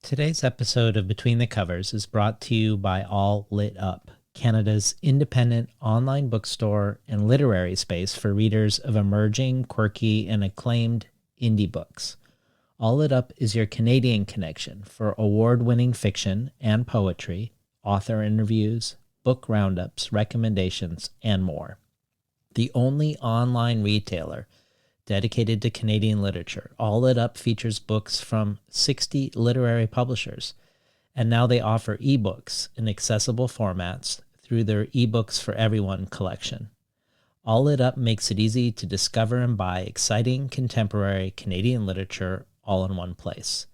Today's episode of Between the Covers is brought to you by All Lit Up, Canada's independent online bookstore and literary space for readers of emerging, quirky, and acclaimed indie books. All Lit Up is your Canadian connection for award-winning fiction and poetry, author interviews, book roundups, recommendations, and more. The only online retailer dedicated to Canadian literature, All Lit Up features books from 60 literary publishers, and now they offer ebooks in accessible formats through their eBooks for Everyone collection. All Lit Up makes it easy to discover and buy exciting contemporary Canadian literature all in one place.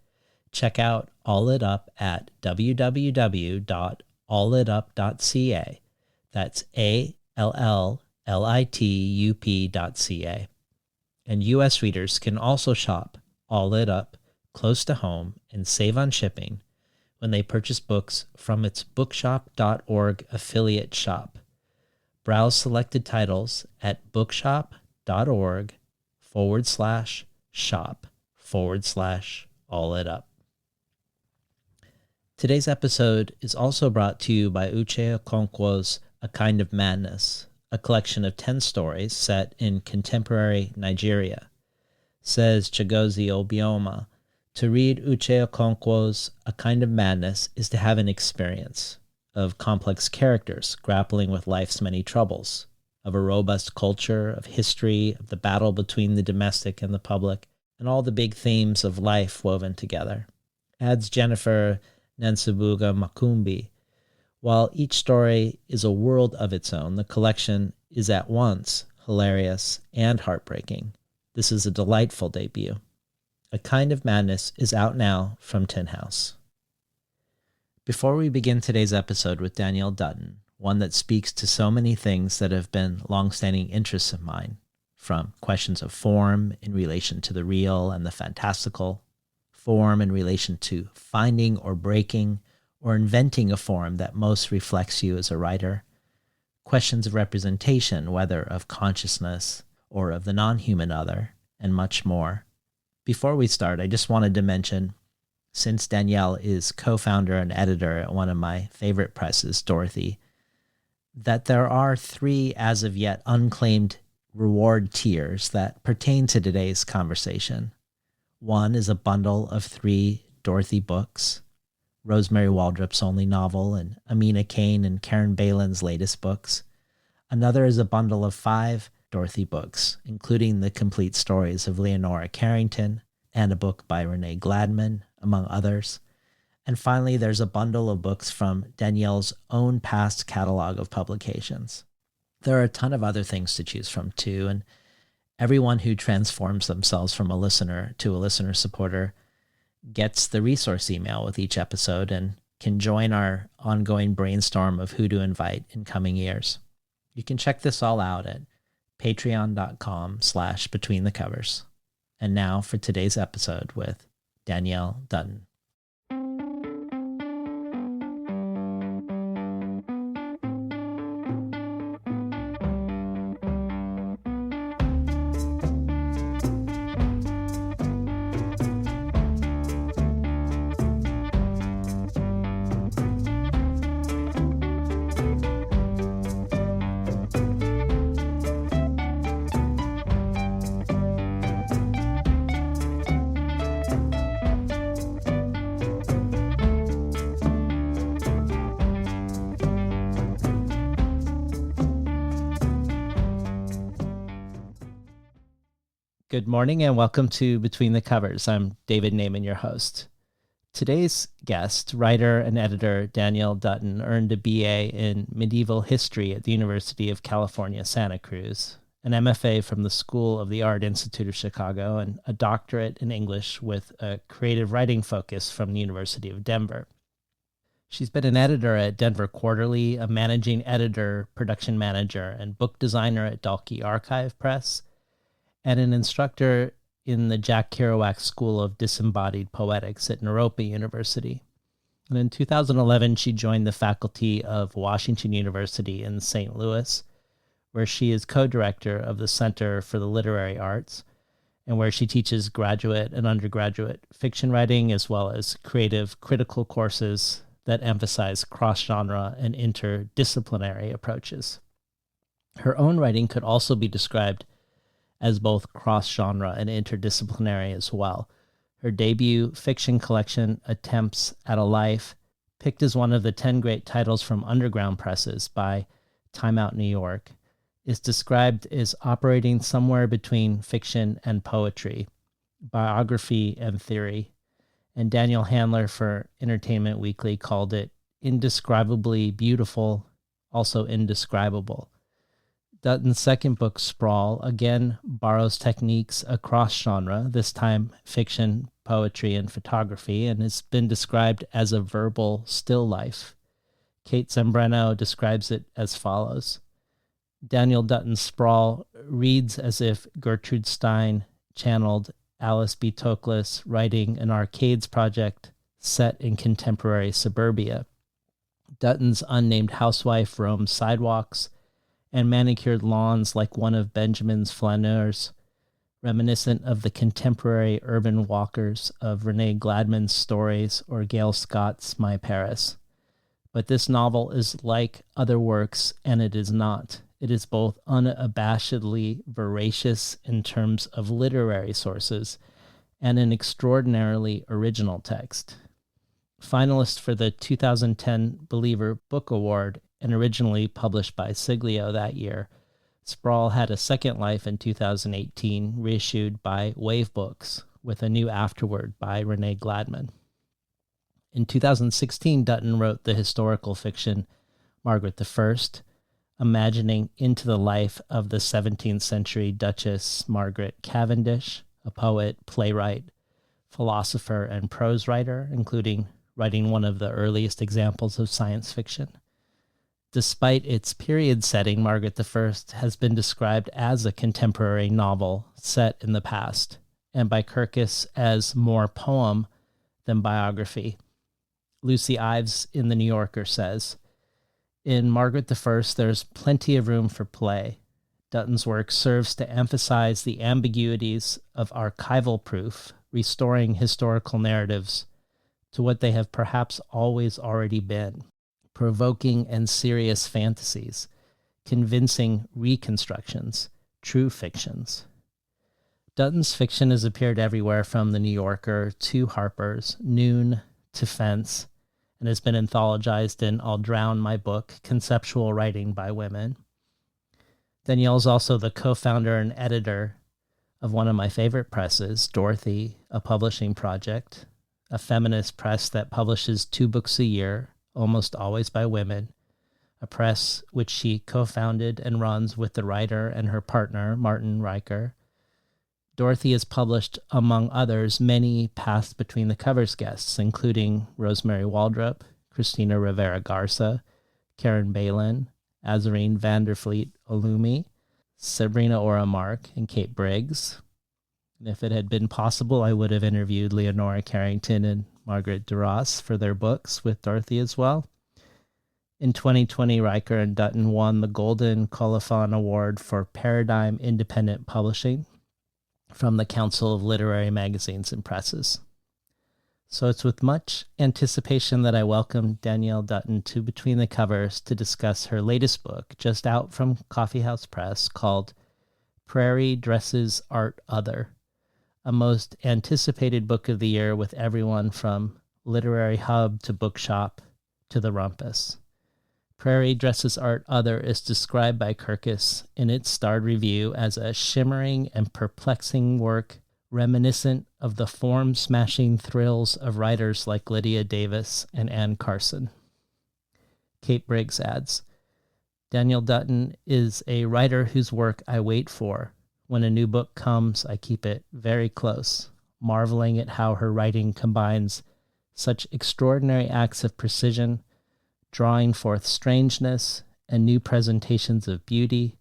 Check out All Lit Up at www.alllitup.ca. That's ALLLITUP.ca. And U.S. readers can also shop All Lit Up close to home and save on shipping when they purchase books from its bookshop.org affiliate shop. Browse selected titles at bookshop.org/shop/All Lit Up. Today's episode is also brought to you by Uche Okonkwo's A Kind of Madness, a collection of 10 stories set in contemporary Nigeria. Says Chigozie Obioma, to read Uche Okonkwo's A Kind of Madness is to have an experience of complex characters grappling with life's many troubles, of a robust culture, of history, of the battle between the domestic and the public, and all the big themes of life woven together. Adds Jennifer Nansubuga Makumbi. While each story is a world of its own, the collection is at once hilarious and heartbreaking. This is a delightful debut. A Kind of Madness is out now from Tin House. Before we begin today's episode with Danielle Dutton, one that speaks to so many things that have been long-standing interests of mine, from questions of form in relation to the real and the fantastical, form in relation to finding or breaking or inventing a form that most reflects you as a writer, questions of representation, whether of consciousness or of the non-human other, and much more. Before we start, I just wanted to mention, since Danielle is co-founder and editor at one of my favorite presses, Dorothy, that there are 3 as of yet unclaimed reward tiers that pertain to today's conversation. One is a bundle of 3 Dorothy books, Rosemary Waldrop's only novel, and Amina Kane and Karen Balin's latest books. Another is a bundle of 5 Dorothy books, including the complete stories of Leonora Carrington and a book by Renee Gladman, among others. And finally, there's a bundle of books from Danielle's own past catalog of publications. There are a ton of other things to choose from too, and everyone who transforms themselves from a listener to a listener supporter gets the resource email with each episode and can join our ongoing brainstorm of who to invite in coming years. You can check this all out at patreon.com/betweenthecovers. And now for today's episode with Danielle Dutton. Good morning and welcome to Between the Covers. I'm David Naiman, your host. Today's guest, writer and editor Danielle Dutton, earned a BA in medieval history at the University of California, Santa Cruz, an MFA from the School of the Art Institute of Chicago, and a doctorate in English with a creative writing focus from the University of Denver. She's been an editor at Denver Quarterly, a managing editor, production manager, and book designer at Dalkey Archive Press, and an instructor in the Jack Kerouac School of Disembodied Poetics at Naropa University. And in 2011, she joined the faculty of Washington University in St. Louis, where she is co-director of the Center for the Literary Arts and where she teaches graduate and undergraduate fiction writing, as well as creative critical courses that emphasize cross-genre and interdisciplinary approaches. Her own writing could also be described as both cross-genre and interdisciplinary as well. Her debut fiction collection, Attempts at a Life, picked as one of the 10 great titles from underground presses by Time Out New York, is described as operating somewhere between fiction and poetry, biography and theory, and Daniel Handler for Entertainment Weekly called it indescribably beautiful, also indescribable. Dutton's second book, Sprawl, again borrows techniques across genre, this time fiction, poetry, and photography, and has been described as a verbal still life. Kate Zambrano describes it as follows. Danielle Dutton's Sprawl reads as if Gertrude Stein channeled Alice B. Toklas writing an arcades project set in contemporary suburbia. Dutton's unnamed housewife roams sidewalks and manicured lawns like one of Benjamin Flanneur's, reminiscent of the contemporary urban walkers of Renee Gladman's stories or Gail Scott's My Paris. But this novel is like other works, and it is not. It is both unabashedly voracious in terms of literary sources and an extraordinarily original text. Finalist for the 2010 Believer Book Award and originally published by Siglio that year, Sprawl had a second life in 2018, reissued by Wave Books with a new afterword by Renee Gladman. In 2016, Dutton wrote the historical fiction Margaret I, imagining into the life of the 17th century Duchess Margaret Cavendish, a poet, playwright, philosopher, and prose writer, including writing one of the earliest examples of science fiction. Despite its period setting, Margaret I has been described as a contemporary novel set in the past, and by Kirkus as more poem than biography. Lucy Ives in The New Yorker says, in Margaret I, there's plenty of room for play. Dutton's work serves to emphasize the ambiguities of archival proof, restoring historical narratives to what they have perhaps always already been, provoking and serious fantasies, convincing reconstructions, true fictions. Dutton's fiction has appeared everywhere from The New Yorker to Harper's, Noon to Fence, and has been anthologized in I'll Drown My Book, Conceptual Writing by Women. Danielle is also the co-founder and editor of one of my favorite presses, Dorothy, a publishing project, a feminist press that publishes 2 books a year, almost always by women, a press which she co-founded and runs with the writer and her partner, Martin Riker. Dorothy has published, among others, many Paths Between the Covers guests, including Rosemary Waldrop, Christina Rivera-Garza, Karen Balin, Azarine Vanderfleet Olumi, Sabrina Ora-Mark, and Kate Briggs. And if it had been possible, I would have interviewed Leonora Carrington and Margaret Duras for their books with Dorothy as well. In 2020, Riker and Dutton won the Golden Colophon Award for Paradigm Independent Publishing from the Council of Literary Magazines and Presses. So it's with much anticipation that I welcome Danielle Dutton to Between the Covers to discuss her latest book, just out from Coffeehouse Press, called Prairie Dresses Art Other, a most anticipated book of the year with everyone from Literary Hub to Bookshop to the Rumpus. Prairie Dresses Art Other is described by Kirkus in its starred review as a shimmering and perplexing work reminiscent of the form-smashing thrills of writers like Lydia Davis and Anne Carson. Kate Briggs adds, Danielle Dutton is a writer whose work I wait for. When a new book comes, I keep it very close, marveling at how her writing combines such extraordinary acts of precision, drawing forth strangeness and new presentations of beauty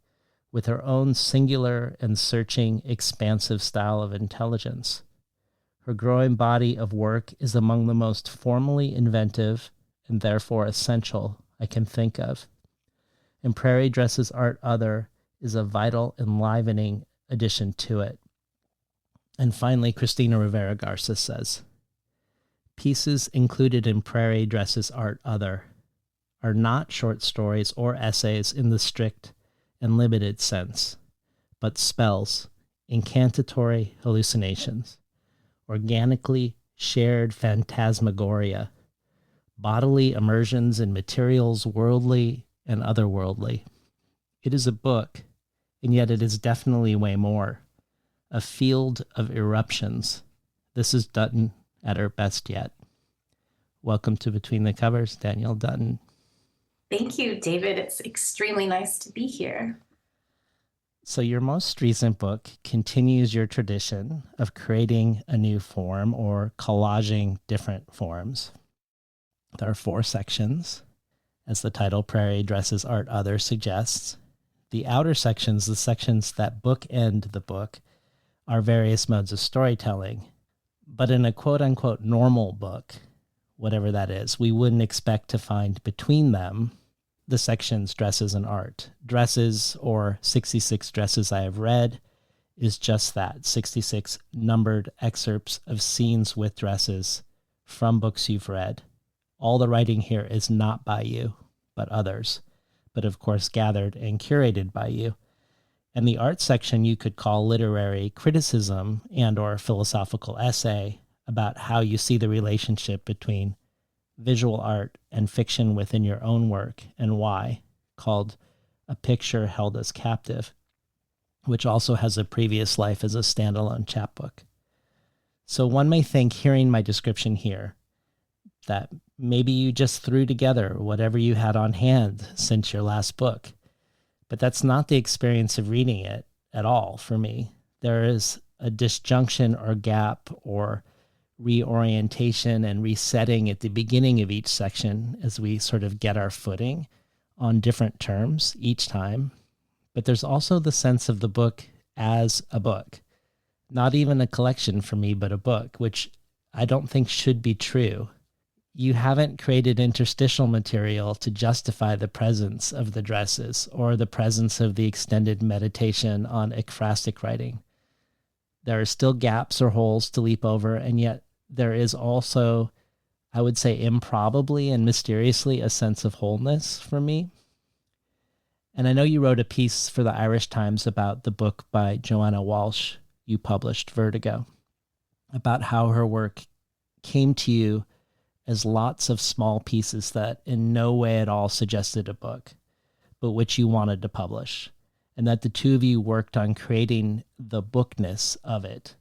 with her own singular and searching, expansive style of intelligence. Her growing body of work is among the most formally inventive and therefore essential I can think of. And Prairie Dresses Art Other is a vital, enlivening addition to it. And finally, Christina Rivera Garza says, pieces included in Prairie Dresses Art Other are not short stories or essays in the strict and limited sense, but spells, incantatory hallucinations, organically shared phantasmagoria, bodily immersions in materials worldly and otherworldly. It is a book, and yet it is definitely way more. A field of eruptions. This is Dutton at her best yet. Welcome to Between the Covers, Danielle Dutton. Thank you, David. It's extremely nice to be here. So your most recent book continues your tradition of creating a new form or collaging different forms. There are 4 sections, as the title Prairie Dresses Art Other suggests. The outer sections, the sections that bookend the book, are various modes of storytelling. But in a quote-unquote normal book, whatever that is, we wouldn't expect to find between them the sections Dresses and Art. Dresses, or 66 Dresses I Have Read, is just that, 66 numbered excerpts of scenes with dresses from books you've read. All the writing here is not by you, but others, but of course gathered and curated by you. And the art section you could call literary criticism and or philosophical essay about how you see the relationship between visual art and fiction within your own work and why, called A Picture Held as Captive, which also has a previous life as a standalone chapbook. So one may think, hearing my description here, that maybe you just threw together whatever you had on hand since your last book. But that's not the experience of reading it at all for me. There is a disjunction or gap or reorientation and resetting at the beginning of each section as we sort of get our footing on different terms each time. But there's also the sense of the book as a book, not even a collection for me, but a book, which I don't think should be true. You haven't created interstitial material to justify the presence of the dresses or the presence of the extended meditation on ekphrastic writing. There are still gaps or holes to leap over, and yet there is also, I would say, improbably and mysteriously a sense of wholeness for me. And I know you wrote a piece for the Irish Times about the book by Joanna Walsh you published, Vertigo, about how her work came to you as lots of small pieces that in no way at all suggested a book, but which you wanted to publish, and that the two of you worked on creating the bookness of it.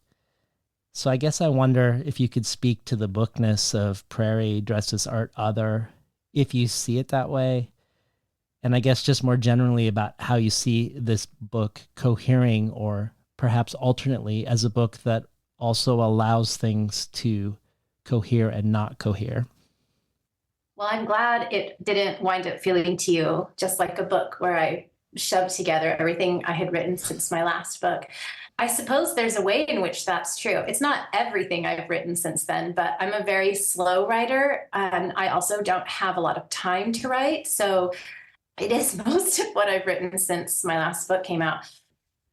So I guess I wonder if you could speak to the bookness of Prairie Dresses Art Other, if you see it that way, and I guess just more generally about how you see this book cohering or perhaps alternately as a book that also allows things to cohere and not cohere. Well, I'm glad it didn't wind up feeling to you just like a book where I shoved together everything I had written since my last book. I suppose there's a way in which that's true. It's not everything I've written since then, but I'm a very slow writer, and I also don't have a lot of time to write. So it is most of what I've written since my last book came out.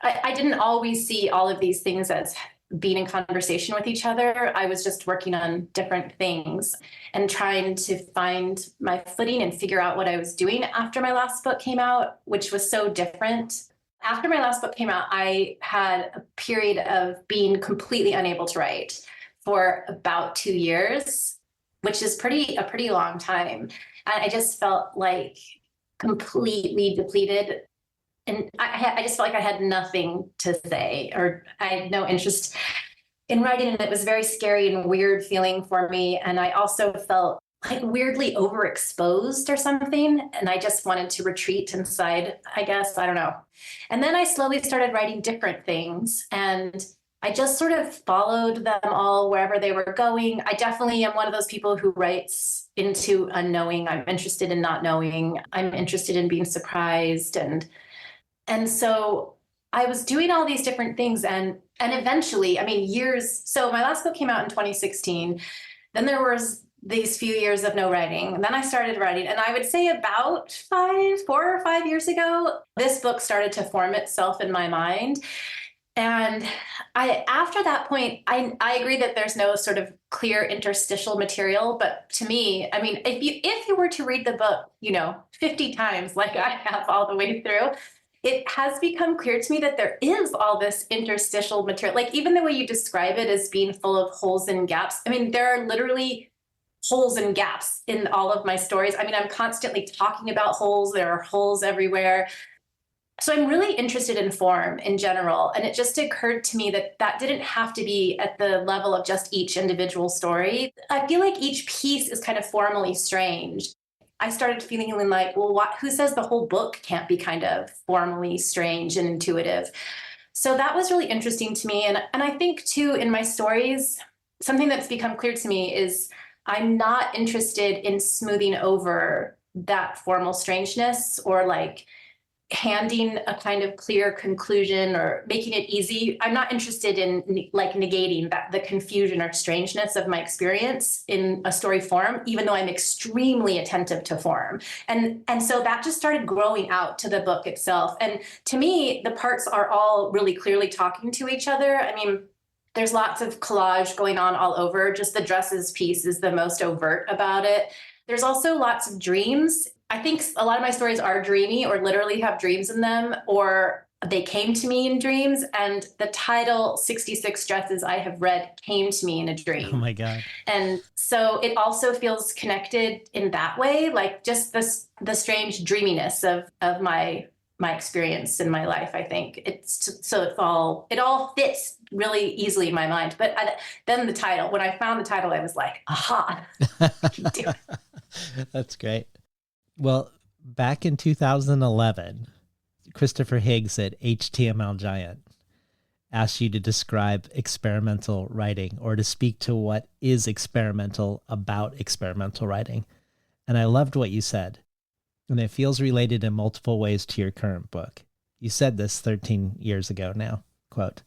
I didn't always see all of these things as being in conversation with each other. I was just working on different things and trying to find my footing and figure out what I was doing after my last book came out, which was so different. After my last book came out, I had a period of being completely unable to write for about 2 years, which is a pretty long time. And I just felt like completely depleted. And I just felt like I had nothing to say, or I had no interest in writing. And it was a very scary and weird feeling for me. And I also felt like weirdly overexposed or something. And I just wanted to retreat inside, I guess. I don't know. And then I slowly started writing different things. And I just sort of followed them all wherever they were going. I definitely am one of those people who writes into unknowing. I'm interested in not knowing. I'm interested in being surprised. And so I was doing all these different things. And eventually, I mean, years. So my last book came out in 2016. Then there was these few years of no writing. And then I started writing. And I would say about 4 or 5 years ago, this book started to form itself in my mind. And after that point, I agree that there's no sort of clear interstitial material, but to me, I mean, if you were to read the book, 50 times like I have all the way through, it has become clear to me that there is all this interstitial material. Like even the way you describe it as being full of holes and gaps. I mean, there are literally holes and gaps in all of my stories. I mean, I'm constantly talking about holes. There are holes everywhere. So I'm really interested in form in general. And it just occurred to me that that didn't have to be at the level of just each individual story. I feel like each piece is kind of formally strange. I started feeling like, well, who says the whole book can't be kind of formally strange and intuitive? So that was really interesting to me. And I think, too, in my stories, something that's become clear to me is I'm not interested in smoothing over that formal strangeness or like handing a kind of clear conclusion or making it easy. I'm not interested in like negating the confusion or strangeness of my experience in a story form, even though I'm extremely attentive to form. And so that just started growing out to the book itself. And to me, the parts are all really clearly talking to each other. I mean, there's lots of collage going on all over. Just the dresses piece is the most overt about it. There's also lots of dreams. I think a lot of my stories are dreamy or literally have dreams in them, or they came to me in dreams. And the title 66 Dresses I Have Read came to me in a dream. Oh my God. And so it also feels connected in that way, like just the strange dreaminess of my experience in my life. I think it all fits really easily in my mind. But then the title, when I found the title, I was like, aha, do it. That's great. Well, back in 2011, Christopher Higgs at HTML Giant asked you to describe experimental writing or to speak to what is experimental about experimental writing. And I loved what you said. And it feels related in multiple ways to your current book. You said this 13 years ago now, quote,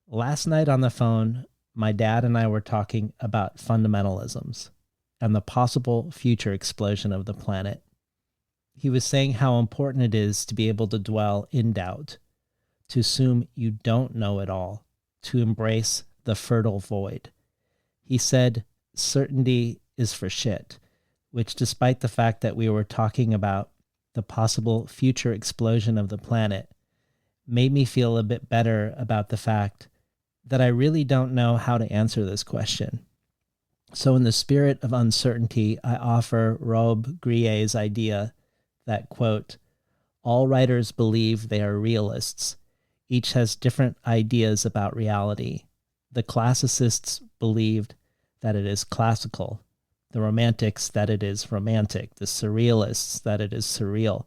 "Last night on the phone, my dad and I were talking about fundamentalisms and the possible future explosion of the planet. He was saying how important it is to be able to dwell in doubt, to assume you don't know it all, to embrace the fertile void. He said, certainty is for shit, which despite the fact that we were talking about the possible future explosion of the planet, made me feel a bit better about the fact that I really don't know how to answer this question. So in the spirit of uncertainty, I offer Rob Grier's idea that, quote, all writers believe they are realists. Each has different ideas about reality. The classicists believed that it is classical, the romantics that it is romantic, the surrealists that it is surreal.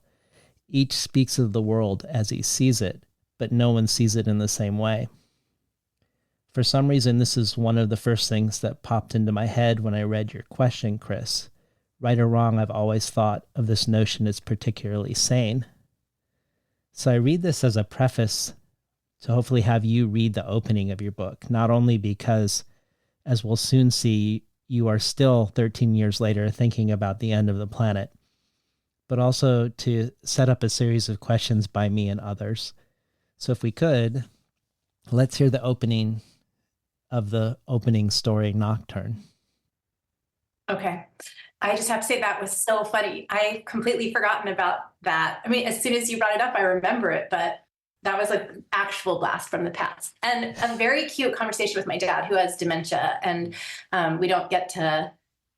Each speaks of the world as he sees it, but no one sees it in the same way. For some reason, this is one of the first things that popped into my head when I read your question, Chris. Right or wrong, I've always thought of this notion as particularly sane. So I read this as a preface to hopefully have you read the opening of your book, not only because, as we'll soon see, you are still 13 years later thinking about the end of the planet, but also to set up a series of questions by me and others. So if we could, let's hear the opening of the opening story, Nocturne. Okay. I just have to say that was so funny. I completely forgotten about that. I mean, as soon as you brought it up, I remember it, but that was an actual blast from the past. And a very cute conversation with my dad who has dementia. And we don't get to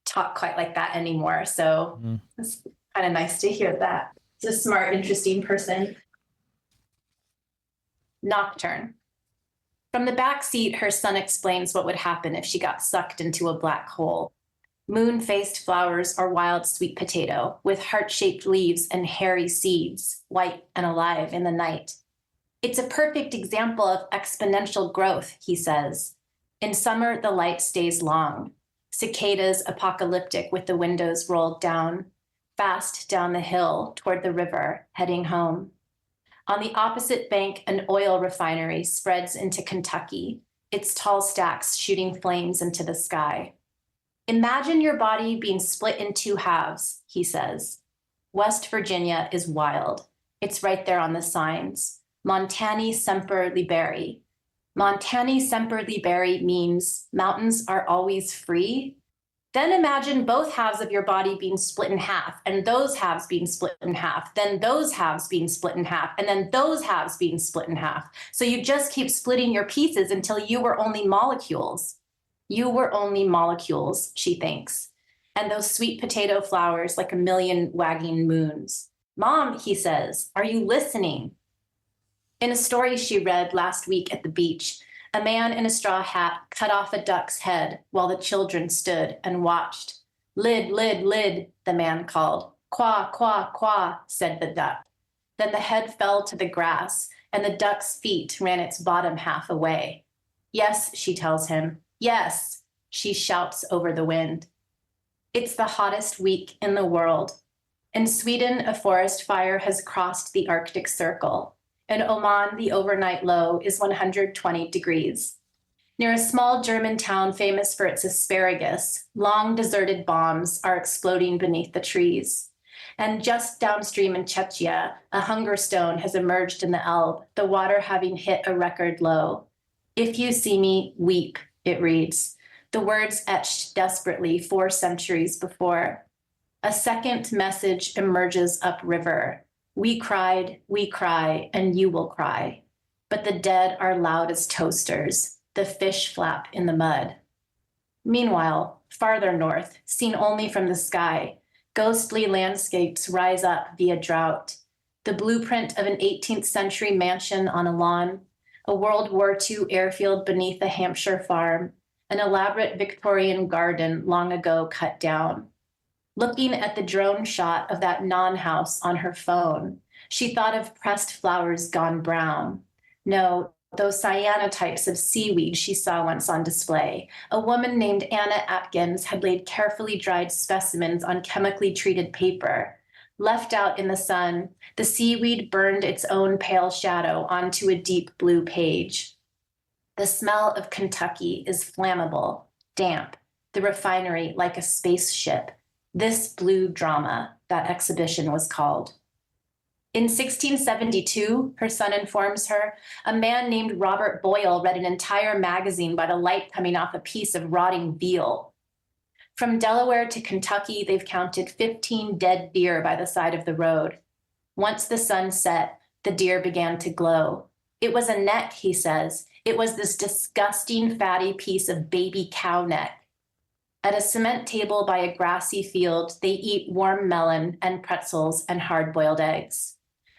talk quite like that anymore. So it's kind of nice to hear that. He's a smart, interesting person. Nocturne. From the back seat, her son explains what would happen if she got sucked into a black hole. Moon-faced flowers or wild sweet potato with heart-shaped leaves and hairy seeds, white and alive in the night. It's a perfect example of exponential growth, he says. In summer, the light stays long. Cicadas apocalyptic with the windows rolled down, fast down the hill toward the river, heading home. On the opposite bank, an oil refinery spreads into Kentucky, its tall stacks shooting flames into the sky. Imagine your body being split in two halves, he says. West Virginia is wild. It's right there on the signs. Montani semper liberi. Montani semper liberi means mountains are always free. Then imagine both halves of your body being split in half, and those halves being split in half, then those halves being split in half, and then those halves being split in half. So you just keep splitting your pieces until you were only molecules. You were only molecules, she thinks. And those sweet potato flowers like a million wagging moons. Mom, he says, are you listening? In a story she read last week at the beach, a man in a straw hat cut off a duck's head while the children stood and watched. Lid, lid, lid, the man called. Qua, qua, qua, said the duck. Then the head fell to the grass, and the duck's feet ran its bottom half away. Yes, she tells him. Yes, she shouts over the wind. It's the hottest week in the world. In Sweden, a forest fire has crossed the Arctic Circle. In Oman, the overnight low is 120 degrees. Near a small German town famous for its asparagus, long deserted bombs are exploding beneath the trees. And just downstream in Czechia, a hunger stone has emerged in the Elbe, the water having hit a record low. If you see me, weep, it reads, the words etched desperately 4 centuries before. A second message emerges upriver. We cried, we cry, and you will cry. But the dead are loud as toasters. The fish flap in the mud. Meanwhile, farther north, seen only from the sky, ghostly landscapes rise up via drought. The blueprint of an 18th century mansion on a lawn, a World War II airfield beneath a Hampshire farm, an elaborate Victorian garden long ago cut down. Looking at the drone shot of that non-house on her phone, she thought of pressed flowers gone brown. No, those cyanotypes of seaweed she saw once on display. A woman named Anna Atkins had laid carefully dried specimens on chemically treated paper. Left out in the sun, the seaweed burned its own pale shadow onto a deep blue page. The smell of Kentucky is flammable, damp, the refinery like a spaceship. This Blue Drama, that exhibition was called. In 1672, her son informs her, a man named Robert Boyle read an entire magazine by the light coming off a piece of rotting veal. From Delaware to Kentucky, they've counted 15 dead deer by the side of the road. Once the sun set, the deer began to glow. It was a neck, he says. It was this disgusting, fatty piece of baby cow neck. At a cement table by a grassy field, they eat warm melon and pretzels and hard-boiled eggs.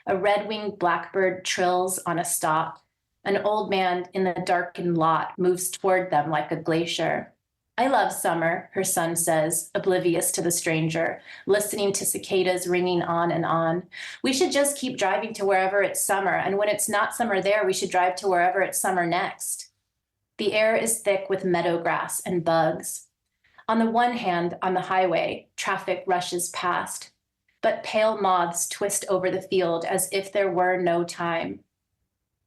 A red-winged blackbird trills on a stalk. An old man in the darkened lot moves toward them like a glacier. I love summer, her son says, oblivious to the stranger, listening to cicadas ringing on and on. We should just keep driving to wherever it's summer, and when it's not summer there, we should drive to wherever it's summer next. The air is thick with meadow grass and bugs. On the one hand, on the highway, traffic rushes past, but pale moths twist over the field as if there were no time.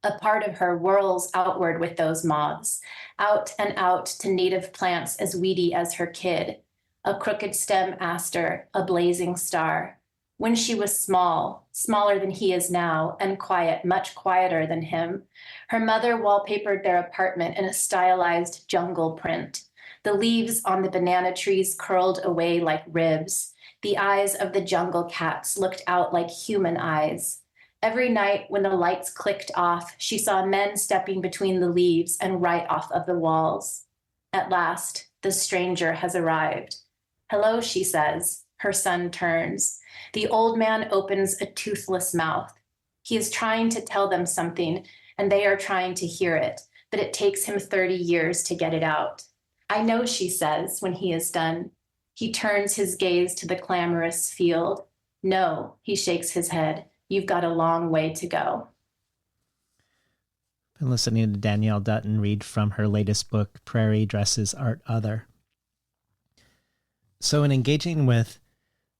A part of her whirls outward with those moths, out and out to native plants as weedy as her kid, a crooked stem aster, a blazing star. When she was small, smaller than he is now, and quiet, much quieter than him, her mother wallpapered their apartment in a stylized jungle print. The leaves on the banana trees curled away like ribs. The eyes of the jungle cats looked out like human eyes. Every night when the lights clicked off, she saw men stepping between the leaves and right off of the walls. At last, the stranger has arrived. Hello, she says. Her son turns. The old man opens a toothless mouth. He is trying to tell them something, and they are trying to hear it, but it takes him 30 years to get it out. I know, she says, when he is done. He turns his gaze to the clamorous field. No, he shakes his head. You've got a long way to go. Been listening to Danielle Dutton read from her latest book, Prairie Dresses Art Other. So in engaging with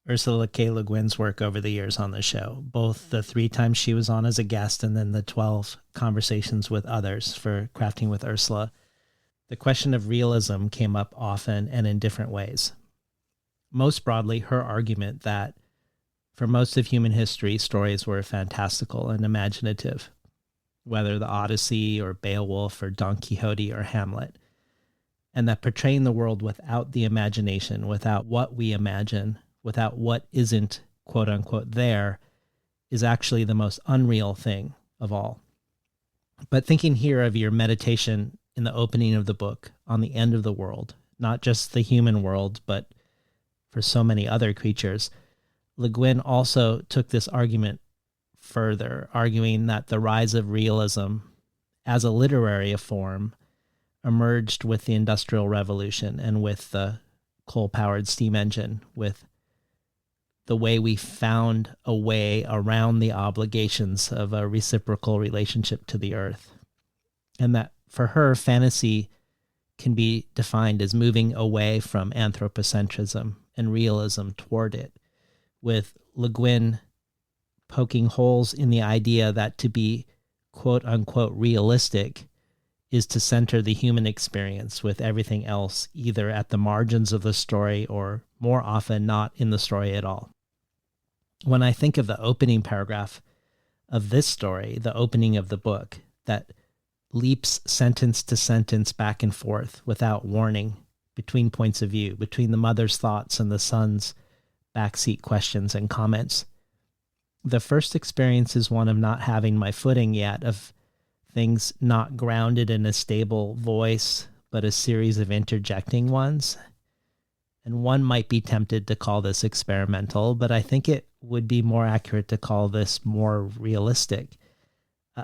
Ursula K. Le Guin's work over the years on the show, both the 3 times she was on as a guest and then the 12 conversations with others for Crafting with Ursula, the question of realism came up often and in different ways. Most broadly, her argument that for most of human history, stories were fantastical and imaginative. whether the Odyssey or Beowulf or Don Quixote or Hamlet. And that portraying the world without the imagination, without what we imagine, without what isn't quote unquote there, is actually the most unreal thing of all. But thinking here of your meditation in the opening of the book on the end of the world, not just the human world, but for so many other creatures, Le Guin also took this argument further, arguing that the rise of realism as a literary form emerged with the Industrial Revolution and with the coal-powered steam engine, with the way we found a way around the obligations of a reciprocal relationship to the earth. And that for her, fantasy can be defined as moving away from anthropocentrism and realism toward it, with Le Guin poking holes in the idea that to be quote unquote realistic is to center the human experience, with everything else either at the margins of the story or more often not in the story at all. When I think of the opening paragraph of this story, the opening of the book, that leaps sentence to sentence back and forth without warning between points of view, between the mother's thoughts and the son's backseat questions and comments. The first experience is one of not having my footing yet, of things not grounded in a stable voice, but a series of interjecting ones. And one might be tempted to call this experimental, but I think it would be more accurate to call this more realistic.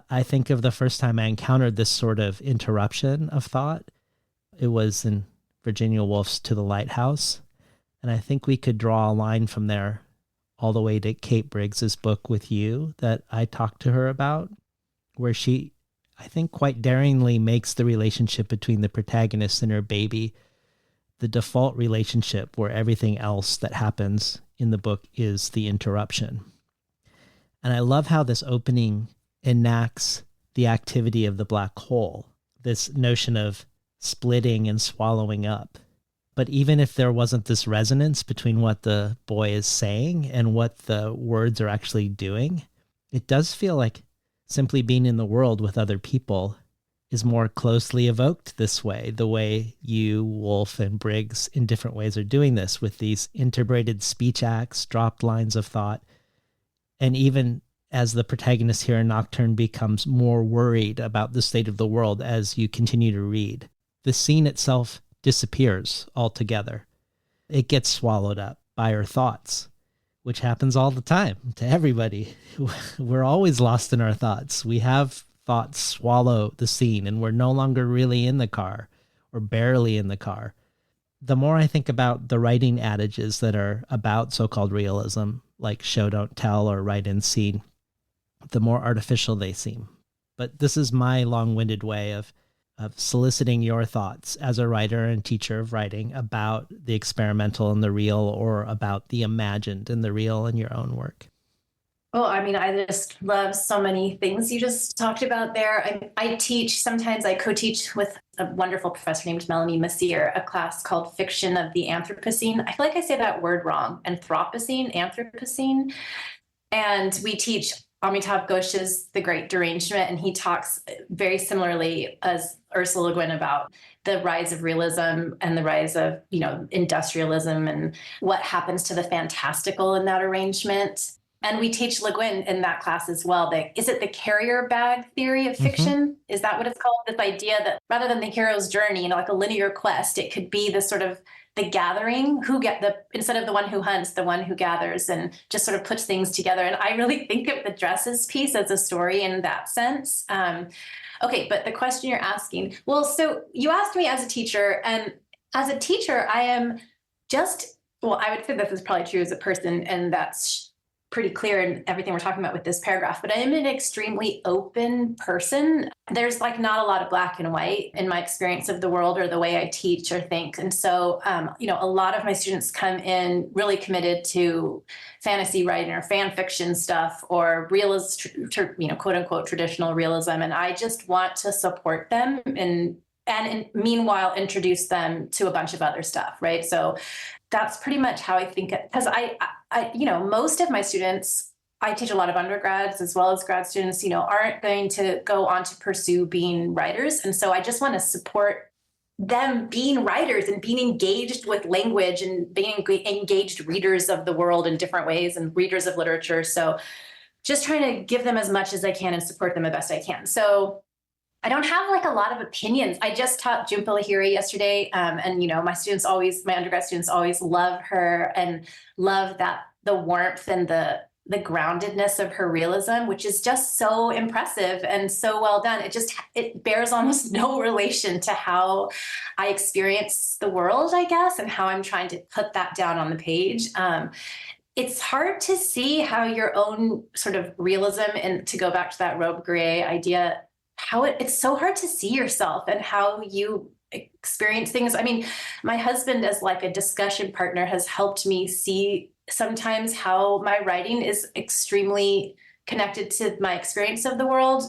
I think of the first time I encountered this sort of interruption of thought, it was in Virginia Woolf's To the Lighthouse. And I think we could draw a line from there all the way to Kate Briggs's book With You that I talked to her about, where she, I think, quite daringly makes the relationship between the protagonist and her baby the default relationship, where everything else that happens in the book is the interruption. And I love how this opening enacts the activity of the black hole, this notion of splitting and swallowing up. But even if there wasn't this resonance between what the boy is saying and what the words are actually doing, it does feel like simply being in the world with other people is more closely evoked this way, the way you, Woolf, and Briggs in different ways are doing this, with these interbraided speech acts, dropped lines of thought. And even as the protagonist here in Nocturne becomes more worried about the state of the world as you continue to read, the scene itself disappears altogether. It gets swallowed up by her thoughts, which happens all the time to everybody. We're always lost in our thoughts. We have thoughts swallow the scene, and we're no longer really in the car or barely in the car. The more I think about the writing adages that are about so-called realism, like show don't tell or write in scene, the more artificial they seem. But this is my long-winded way of soliciting your thoughts as a writer and teacher of writing about the experimental and the real, or about the imagined and the real in your own work. Well, I mean, I just love so many things you just talked about there. I teach, sometimes I co-teach with a wonderful professor named Melanie Messier, a class called Fiction of the Anthropocene. I feel like I say that word wrong, Anthropocene, Anthropocene. And we teach Amitav Ghosh's The Great Derangement, and he talks very similarly as Ursula Le Guin about the rise of realism and the rise of, industrialism and what happens to the fantastical in that arrangement. And we teach Le Guin in that class as well. Is it the carrier bag theory of fiction? Mm-hmm. Is that what it's called? This idea that rather than the hero's journey, like a linear quest, it could be this sort of the gathering, instead of the one who hunts, the one who gathers, and just sort of puts things together. And I really think of the dresses piece as a story in that sense. Okay, but the question you're asking, well, so you asked me as a teacher, and as a teacher, I am I would say this is probably true as a person, and that's pretty clear in everything we're talking about with this paragraph, but I am an extremely open person. There's not a lot of black and white in my experience of the world or the way I teach or think. And so, a lot of my students come in really committed to fantasy writing or fan fiction stuff or quote unquote traditional realism. And I just want to support them and meanwhile introduce them to a bunch of other stuff, right? So that's pretty much how I think it, because I most of my students I teach a lot of undergrads as well as grad students, aren't going to go on to pursue being writers. And so I just want to support them being writers and being engaged with language and being engaged readers of the world in different ways and readers of literature. So just trying to give them as much as I can and support them the best I can. So I don't have like a lot of opinions. I just taught Jhumpa Lahiri yesterday. And my undergrad students always love her and love that the warmth and the groundedness of her realism, which is just so impressive and so well done. It bears almost no relation to how I experience the world, I guess, and how I'm trying to put that down on the page. It's hard to see how your own sort of realism, and to go back to that Robbe-Grillet idea, how it's so hard to see yourself and how you experience things. I mean, my husband as like a discussion partner has helped me see sometimes how my writing is extremely connected to my experience of the world.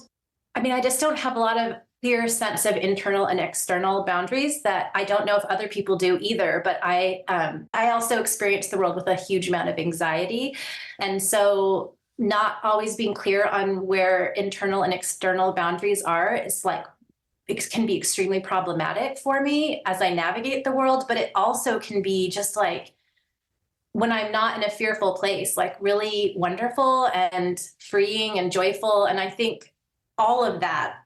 I mean, I just don't have a lot of clear sense of internal and external boundaries that I don't know if other people do either. But I also experience the world with a huge amount of anxiety. And so not always being clear on where internal and external boundaries are is like, it can be extremely problematic for me as I navigate the world, but it also can be just like, when I'm not in a fearful place, like really wonderful and freeing and joyful. And I think all of that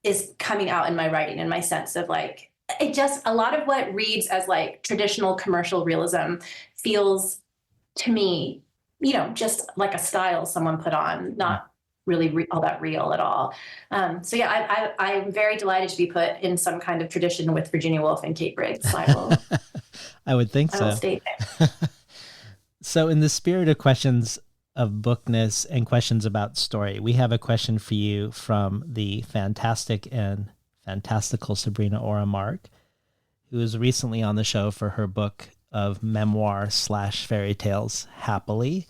is coming out in my writing and my sense of like, a lot of what reads as like traditional commercial realism feels to me, just like a style someone put on, not really all that real at all. So yeah, I'm very delighted to be put in some kind of tradition with Virginia Woolf and Kate Briggs. So I would think I will so. stay there. So in the spirit of questions of bookness and questions about story, we have a question for you from the fantastic and fantastical Sabrina Oramark, who was recently on the show for her book of memoir/fairy tales, Happily,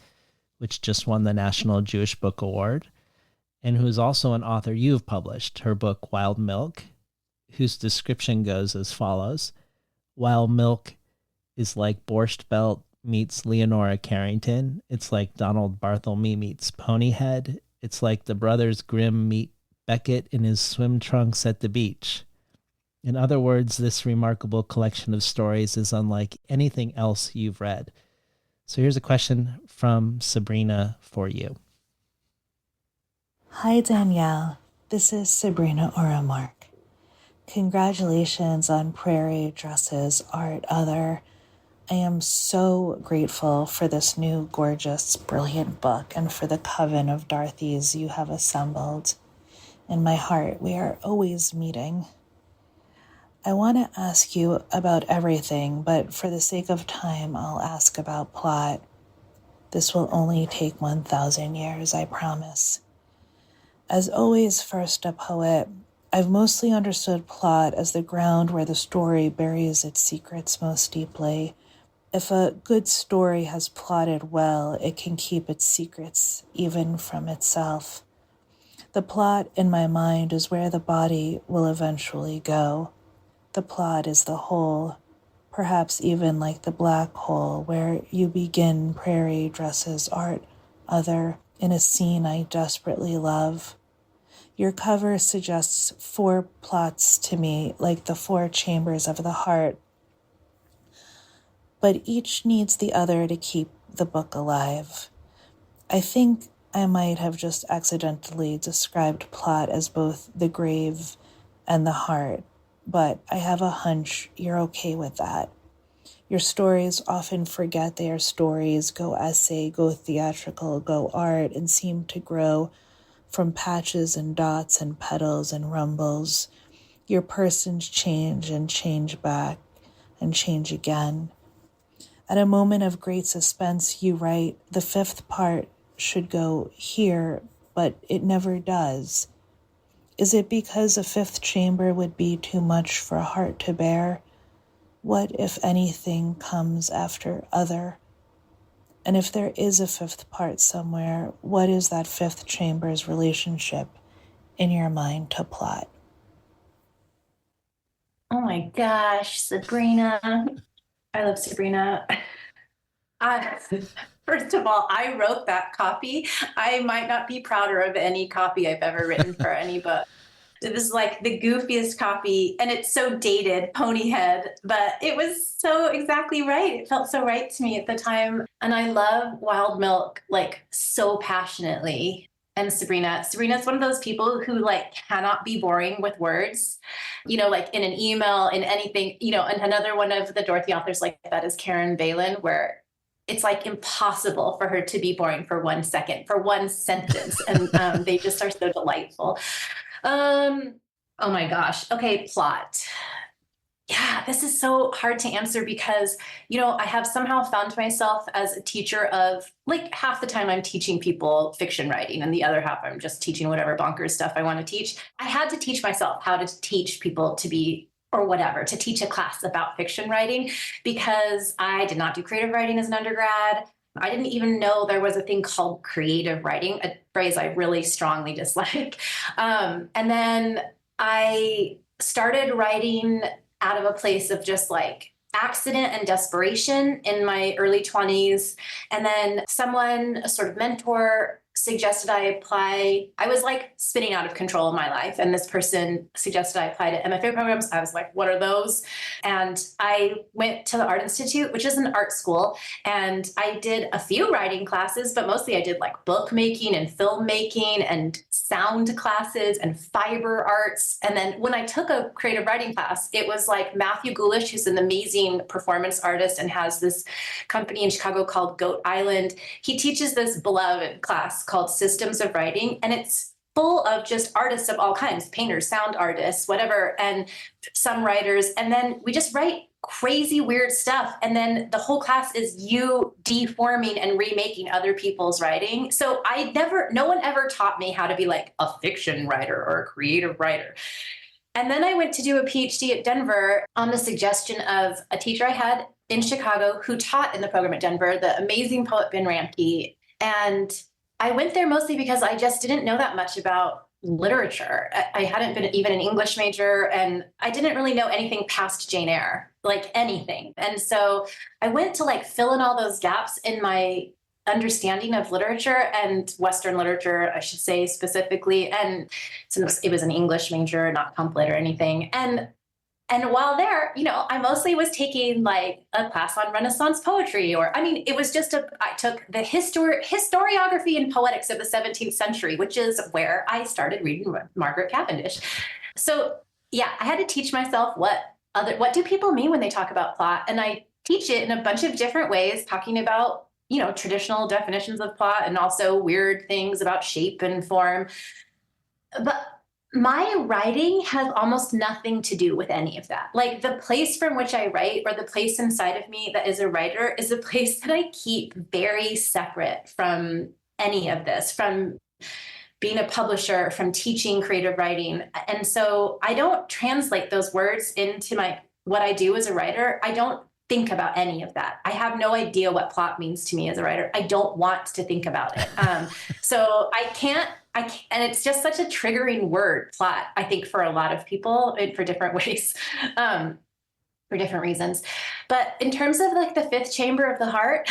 which just won the National Jewish Book Award, and who is also an author you've published, her book Wild Milk, whose description goes as follows. Wild Milk is like Borscht Belt meets Leonora Carrington. It's like Donald Barthelme meets Ponyhead. It's like the brothers Grimm meet Beckett in his swim trunks at the beach. In other words, this remarkable collection of stories is unlike anything else you've read. So here's a question from Sabrina for you. Hi, Danielle. This is Sabrina Oramark. Congratulations on Prairie Dresses Art Other. I am so grateful for this new, gorgeous, brilliant book and for the coven of Dorothy's you have assembled. In my heart, we are always meeting. I want to ask you about everything, but for the sake of time, I'll ask about plot. This will only take 1,000 years, I promise. As always, first a poet, I've mostly understood plot as the ground where the story buries its secrets most deeply. If a good story has plotted well, it can keep its secrets, even from itself. The plot, in my mind, is where the body will eventually go. The plot is the whole, perhaps even like the black hole where you begin Prairie Dresses Art Other in a scene I desperately love. Your cover suggests 4 plots to me, like the 4 chambers of the heart, but each needs the other to keep the book alive. I think I might have just accidentally described plot as both the grave and the heart, but I have a hunch you're okay with that. Your stories often forget they are stories, go essay, go theatrical, go art, and seem to grow from patches and dots and petals and rumbles. Your persons change and change back and change again. At a moment of great suspense, you write, the 5th part should go here, but it never does. Is it because a 5th chamber would be too much for a heart to bear? What, if anything, comes after other? And if there is a 5th part somewhere, what is that 5th chamber's relationship in your mind to plot? Oh my gosh, Sabrina. I love Sabrina. First of all, I wrote that copy. I might not be prouder of any copy I've ever written for any book. It was like the goofiest copy, and it's so dated, pony head, but it was so exactly right. It felt so right to me at the time. And I love Wild Milk like so passionately. And Sabrina's one of those people who like cannot be boring with words, like in an email, in anything, and another one of the Dorothy authors like that is Karen Balin, where it's like impossible for her to be boring for 1 second, for one sentence. And they just are so delightful. Oh my gosh. Okay, plot. Yeah, this is so hard to answer because, I have somehow found myself as a teacher of like half the time I'm teaching people fiction writing and the other half I'm just teaching whatever bonkers stuff I want to teach. I had to teach myself how to teach people to be or whatever, to teach a class about fiction writing because I did not do creative writing as an undergrad. I didn't even know there was a thing called creative writing, a phrase I really strongly dislike. And then I started writing out of a place of just like accident and desperation in my early 20s. And then someone, a sort of mentor, suggested I apply. I was like spinning out of control of my life. And this person suggested I apply to MFA programs. I was like, what are those? And I went to the Art Institute, which is an art school. And I did a few writing classes, but mostly I did like bookmaking and filmmaking and sound classes and fiber arts. And then when I took a creative writing class, it was like Matthew Goolish, who's an amazing performance artist and has this company in Chicago called Goat Island. He teaches this beloved class called Systems of Writing, and it's full of just artists of all kinds, painters, sound artists, whatever, and some writers. And then we just write crazy, weird stuff. And then the whole class is you deforming and remaking other people's writing. So no one ever taught me how to be like a fiction writer or a creative writer. And then I went to do a PhD at Denver on the suggestion of a teacher I had in Chicago who taught in the program at Denver, the amazing poet Ben Ramke. And I went there mostly because I just didn't know that much about literature. I hadn't been even an English major, and I didn't really know anything past Jane Eyre, like anything. And so I went to like fill in all those gaps in my understanding of literature and Western literature, I should say specifically. And since it was an English major, not comp lit or anything. And while there, I mostly was taking like a class on Renaissance poetry, it was just I took the historiography and poetics of the 17th century, which is where I started reading Margaret Cavendish. So yeah, I had to teach myself what do people mean when they talk about plot? And I teach it in a bunch of different ways, talking about, traditional definitions of plot and also weird things about shape and form. But my writing has almost nothing to do with any of that. Like the place from which I write or the place inside of me that is a writer is a place that I keep very separate from any of this, from being a publisher, from teaching creative writing. And so I don't translate those words into what I do as a writer. I don't think about any of that. I have no idea what plot means to me as a writer. I don't want to think about it. So I can't, and it's just such a triggering word, plot, I think, for a lot of people and for different ways, for different reasons. But in terms of like the fifth chamber of the heart,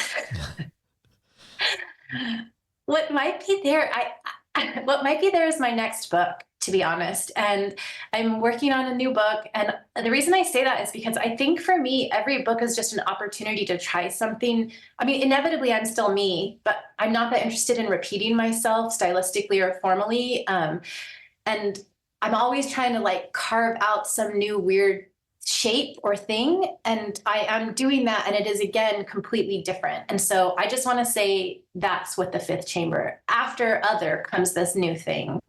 what might be there is my next book, to be honest. And I'm working on a new book. And the reason I say that is because I think for me, every book is just an opportunity to try something. I mean, inevitably, I'm still me, but I'm not that interested in repeating myself stylistically or formally. And I'm always trying to like carve out some new weird shape or thing. And I am doing that. And it is, again, completely different. And so I just want to say that's what the fifth chamber. After other comes this new thing.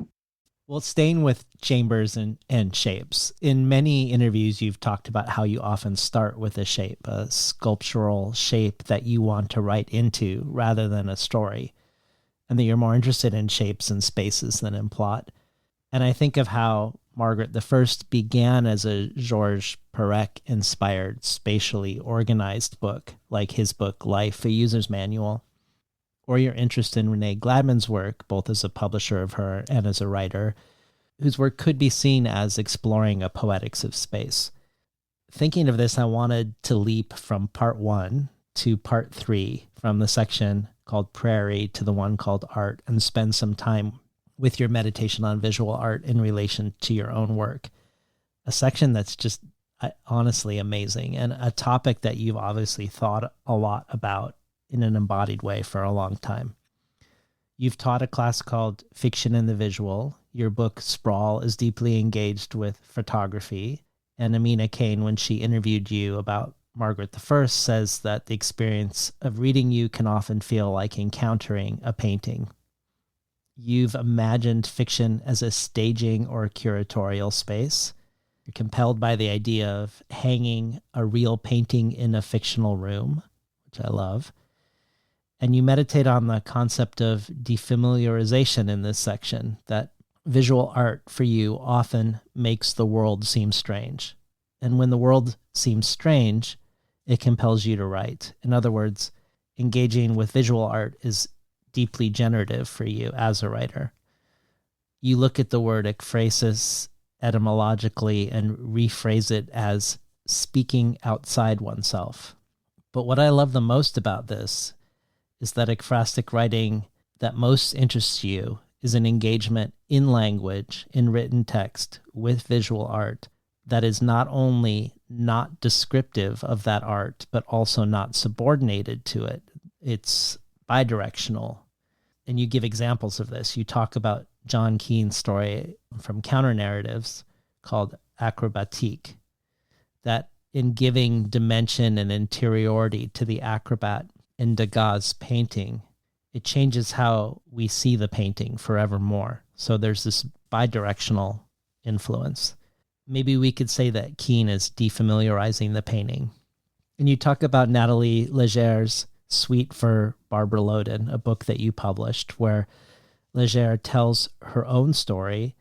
Well, staying with chambers and shapes, in many interviews, you've talked about how you often start with a shape, a sculptural shape that you want to write into rather than a story, and that you're more interested in shapes and spaces than in plot. And I think of how Margaret the First began as a Georges Perec-inspired, spatially organized book, like his book Life, a User's Manual, or your interest in Renee Gladman's work, both as a publisher of her and as a writer, whose work could be seen as exploring a poetics of space. Thinking of this, I wanted to leap from part one to part 3 from the section called Prairie to the one called Art and spend some time with your meditation on visual art in relation to your own work. A section that's just honestly amazing, and a topic that you've obviously thought a lot about in an embodied way for a long time. You've taught a class called Fiction and the Visual. Your book, Sprawl, is deeply engaged with photography. And Amina Kane, when she interviewed you about Margaret I, says that the experience of reading you can often feel like encountering a painting. You've imagined fiction as a staging or a curatorial space. You're compelled by the idea of hanging a real painting in a fictional room, which I love. And you meditate on the concept of defamiliarization in this section, that visual art for you often makes the world seem strange. And when the world seems strange, it compels you to write. In other words, engaging with visual art is deeply generative for you as a writer. You look at the word ekphrasis etymologically and rephrase it as speaking outside oneself. But what I love the most about this is that ekphrastic writing that most interests you is an engagement in language, in written text, with visual art that is not only not descriptive of that art, but also not subordinated to it. It's bidirectional. And you give examples of this. You talk about John Keane's story from Counter Narratives called Acrobatique, that in giving dimension and interiority to the acrobat in Degas' painting, it changes how we see the painting forevermore. So there's this bidirectional influence. Maybe we could say that Keane is defamiliarizing the painting. And you talk about Nathalie Leger's Suite for Barbara Loden, a book that you published, where Leger tells her own story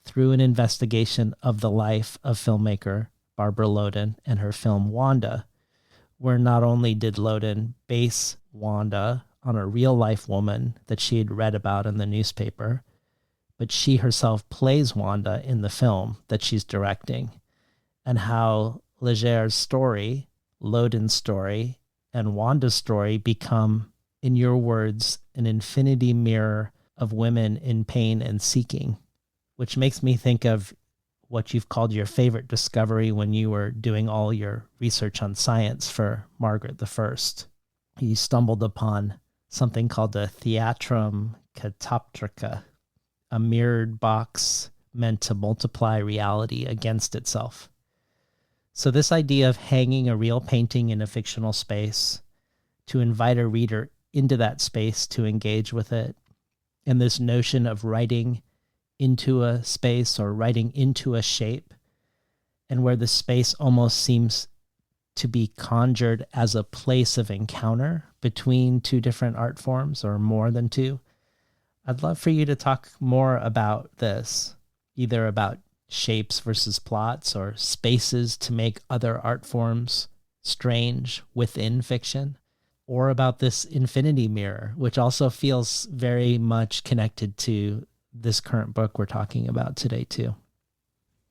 through an investigation of the life of filmmaker Barbara Loden and her film Wanda, where not only did Loden base Wanda on a real-life woman that she had read about in the newspaper, but she herself plays Wanda in the film that she's directing, and how Leger's story, Loden's story, and Wanda's story become, in your words, an infinity mirror of women in pain and seeking, which makes me think of what you've called your favorite discovery when you were doing all your research on science for Margaret I. You stumbled upon something called a theatrum catoptrica, a mirrored box meant to multiply reality against itself. So this idea of hanging a real painting in a fictional space, to invite a reader into that space to engage with it, and this notion of writing into a space or writing into a shape, and where the space almost seems to be conjured as a place of encounter between two different art forms or more than two. I'd love for you to talk more about this, either about shapes versus plots or spaces to make other art forms strange within fiction, or about this infinity mirror, which also feels very much connected to this current book we're talking about today too.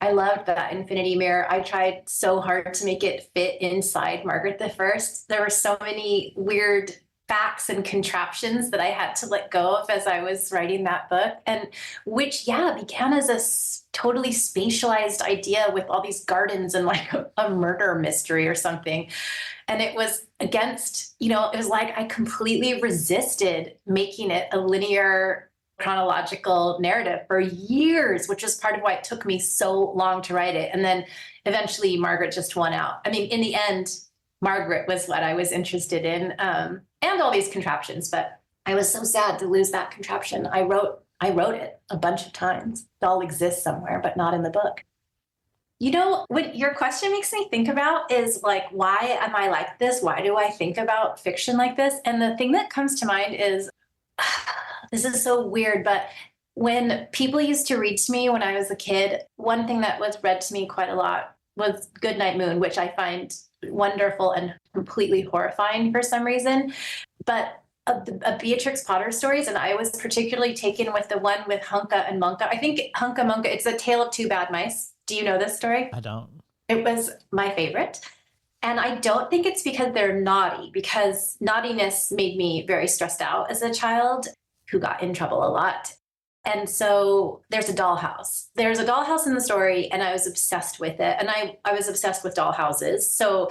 I loved that infinity mirror. I tried so hard to make it fit inside Margaret I. There were so many weird facts and contraptions that I had to let go of as I was writing that book, and which, began as a totally spatialized idea with all these gardens and like a murder mystery or something. And it was against, it was like I completely resisted making it a linear chronological narrative for years, which is part of why it took me so long to write it. And then eventually Margaret just won out. I mean, in the end, Margaret was what I was interested in, and all these contraptions, but I was so sad to lose that contraption. I wrote it a bunch of times. It all exists somewhere, but not in the book. What your question makes me think about is like, why am I like this? Why do I think about fiction like this? And the thing that comes to mind is, this is so weird, but when people used to read to me when I was a kid, one thing that was read to me quite a lot was Goodnight Moon, which I find wonderful and completely horrifying for some reason. But of Beatrix Potter stories, and I was particularly taken with the one with Hunka and Munka. I think Hunka Munka, it's a tale of two bad mice. Do you know this story? I don't. It was my favorite. And I don't think it's because they're naughty, because naughtiness made me very stressed out as a child who got in trouble a lot. And so there's a dollhouse. There's a dollhouse in the story, and I was obsessed with it. And I was obsessed with dollhouses. So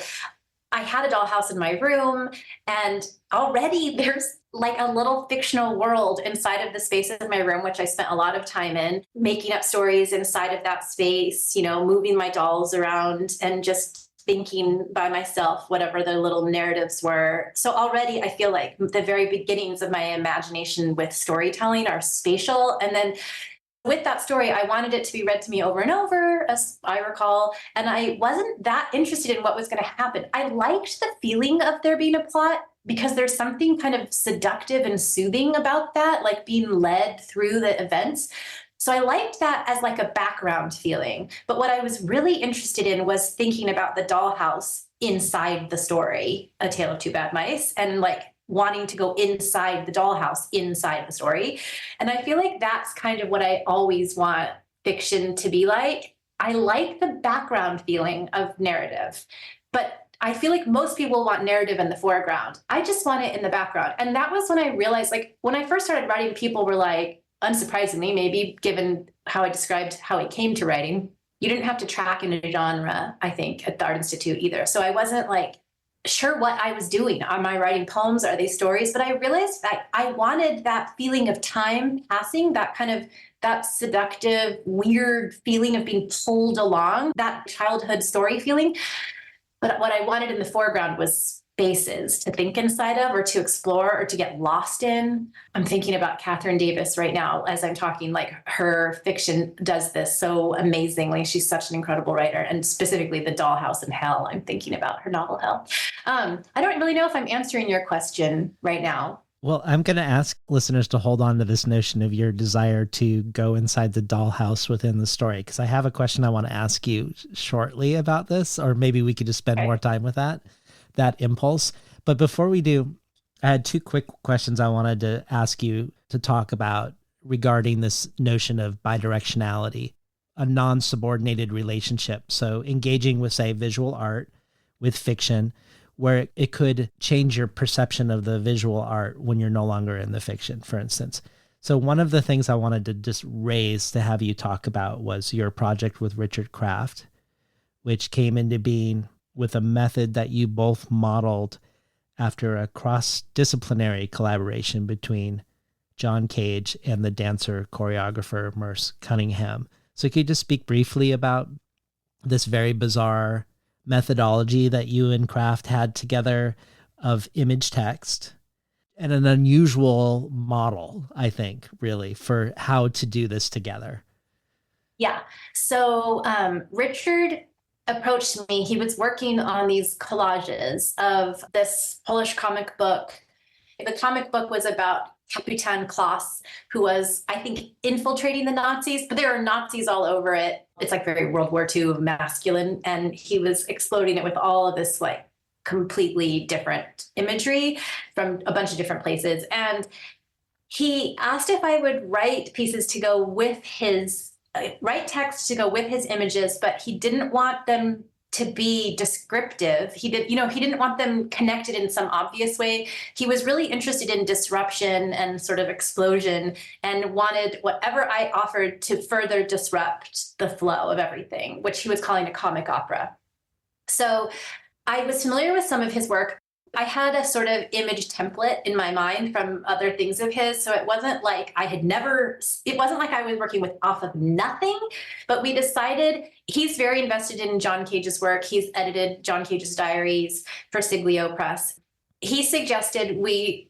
I had a dollhouse in my room, and already there's like a little fictional world inside of the space of my room, which I spent a lot of time in, making up stories inside of that space, moving my dolls around and just thinking by myself whatever the little narratives were. So already I feel like the very beginnings of my imagination with storytelling are spatial. And then with that story, I wanted it to be read to me over and over, as I recall, and I wasn't that interested in what was going to happen. I liked the feeling of there being a plot because there's something kind of seductive and soothing about that, like being led through the events. So I liked that as like a background feeling. But what I was really interested in was thinking about the dollhouse inside the story, A Tale of Two Bad Mice, and like wanting to go inside the dollhouse, inside the story. And I feel like that's kind of what I always want fiction to be like. I like the background feeling of narrative, but I feel like most people want narrative in the foreground. I just want it in the background. And that was when I realized, like, when I first started writing, people were like, unsurprisingly, maybe given how I described how I came to writing, you didn't have to track in a genre, I think, at the Art Institute either. So I wasn't like sure what I was doing. Am I writing poems? Are they stories? But I realized that I wanted that feeling of time passing, that seductive, weird feeling of being pulled along, that childhood story feeling. But what I wanted in the foreground was spaces to think inside of, or to explore, or to get lost in. I'm thinking about Catherine Davis right now as I'm talking, like her fiction does this so amazingly. She's such an incredible writer, and specifically The Dollhouse in Hell. I'm thinking about her novel Hell. I don't really know if I'm answering your question right now. Well, I'm going to ask listeners to hold on to this notion of your desire to go inside the dollhouse within the story, because I have a question I want to ask you shortly about this, or maybe we could just spend more time with that impulse. But before we do, I had two quick questions I wanted to ask you to talk about regarding this notion of bidirectionality, a non-subordinated relationship. So engaging with, say, visual art with fiction, where it could change your perception of the visual art when you're no longer in the fiction, for instance. So one of the things I wanted to just raise to have you talk about was your project with Richard Kraft, which came into being with a method that you both modeled after a cross-disciplinary collaboration between John Cage and the dancer choreographer Merce Cunningham. So could you just speak briefly about this very bizarre methodology that you and Kraft had together of image text, and an unusual model, I think, really, for how to do this together? Yeah. So Richard approached me. He was working on these collages of this Polish comic book. The comic book was about Kapitan Klaus, who was, I think, infiltrating the Nazis, but there are Nazis all over it. It's like very World War II masculine, and he was exploding it with all of this like completely different imagery from a bunch of different places. And he asked if I would write pieces to go with his write text to go with his images, but he didn't want them to be descriptive. He didn't want them connected in some obvious way. He was really interested in disruption and sort of explosion, and wanted whatever I offered to further disrupt the flow of everything, which he was calling a comic opera. So I was familiar with some of his work. I had a sort of image template in my mind from other things of his. So it wasn't like I was working with off of nothing, but we decided he's very invested in John Cage's work. He's edited John Cage's diaries for Siglio Press. He suggested we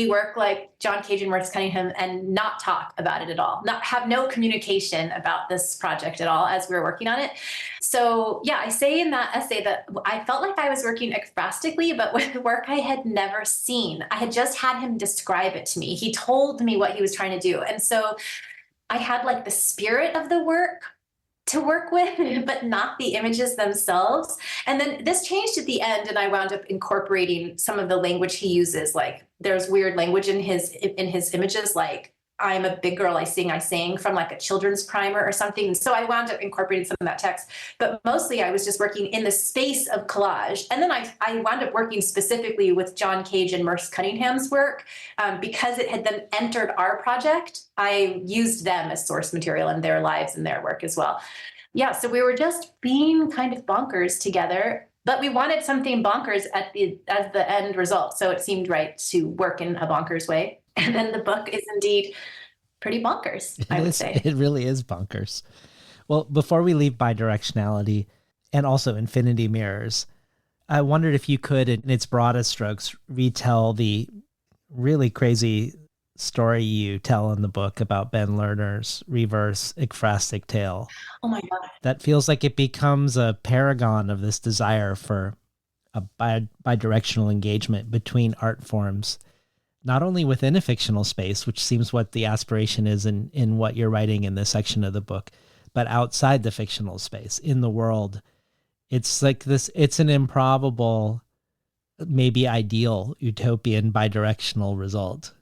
work like John Cage and Merce Cunningham and not talk about it at all, not have no communication about this project at all as we were working on it. So yeah, I say in that essay that I felt like I was working ekphrastically, but with work I had never seen. I had just had him describe it to me. He told me what he was trying to do. And so I had like the spirit of the work to work with, but not the images themselves. And then this changed at the end, and I wound up incorporating some of the language he uses. Like there's weird language in his images, like I'm a big girl, I sang from like a children's primer or something. So I wound up incorporating some of that text, but mostly I was just working in the space of collage. And then I wound up working specifically with John Cage and Merce Cunningham's work because it had then entered our project. I used them as source material in their lives and their work as well. Yeah, so we were just being kind of bonkers together, but we wanted something bonkers as the end result. So it seemed right to work in a bonkers way. And then the book is indeed pretty bonkers, I would say. It really is bonkers. Well, before we leave bidirectionality and also infinity mirrors, I wondered if you could, in its broadest strokes, retell the really crazy story you tell in the book about Ben Lerner's reverse ekphrastic tale. Oh my God. That feels like it becomes a paragon of this desire for a bidirectional engagement between art forms, not only within a fictional space, which seems what the aspiration is in what you're writing in this section of the book, but outside the fictional space, in the world. It's like this, it's an improbable, maybe ideal, utopian bidirectional result.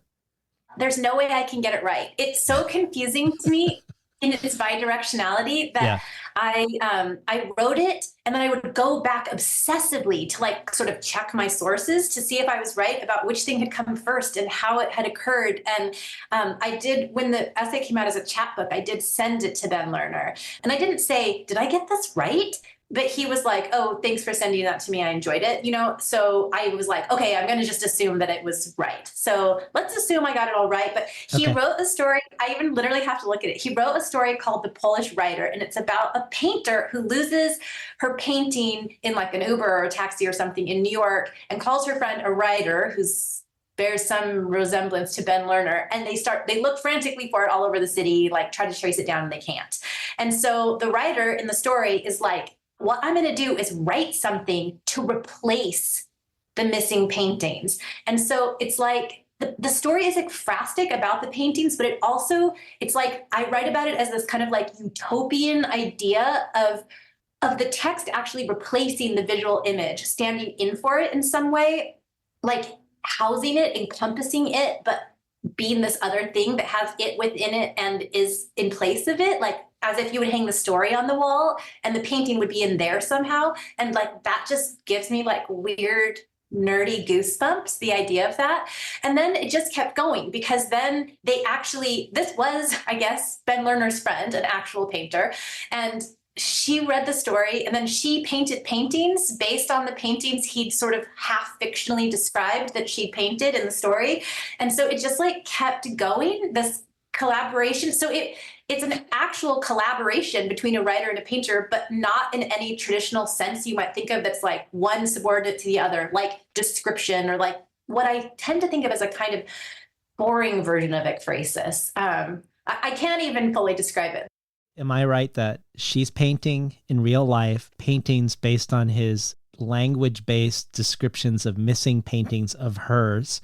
There's no way I can get it right. It's so confusing to me in its bidirectionality that I wrote it and then I would go back obsessively to like sort of check my sources to see if I was right about which thing had come first and how it had occurred. And I did, when the essay came out as a chapbook, I did send it to Ben Lerner. And I didn't say, did I get this right? But he was like, oh, thanks for sending that to me. I enjoyed it, So I was like, okay, I'm going to just assume that it was right. So let's assume I got it all right. But he wrote a story. I even literally have to look at it. He wrote a story called The Polish Writer, and it's about a painter who loses her painting in like an Uber or a taxi or something in New York and calls her friend a writer who's bears some resemblance to Ben Lerner. And they look frantically for it all over the city, like try to trace it down and they can't. And so the writer in the story is like, what I'm going to do is write something to replace the missing paintings. And so it's like the story is ekphrastic about the paintings, but it's like I write about it as this kind of like utopian idea of the text actually replacing the visual image, standing in for it in some way, like housing it, encompassing it, but being this other thing that has it within it and is in place of it, like as if you would hang the story on the wall and the painting would be in there somehow. And like, that just gives me like weird, nerdy goosebumps, the idea of that. And then it just kept going because then this was, I guess, Ben Lerner's friend, an actual painter. And she read the story and then she painted paintings based on the paintings he'd sort of half fictionally described that she painted in the story. And so it just like kept going, this collaboration. So it's an actual collaboration between a writer and a painter, but not in any traditional sense you might think of that's like one subordinate to the other, like description or like what I tend to think of as a kind of boring version of ekphrasis. I can't even fully describe it. Am I right that she's painting in real life paintings based on his language-based descriptions of missing paintings of hers?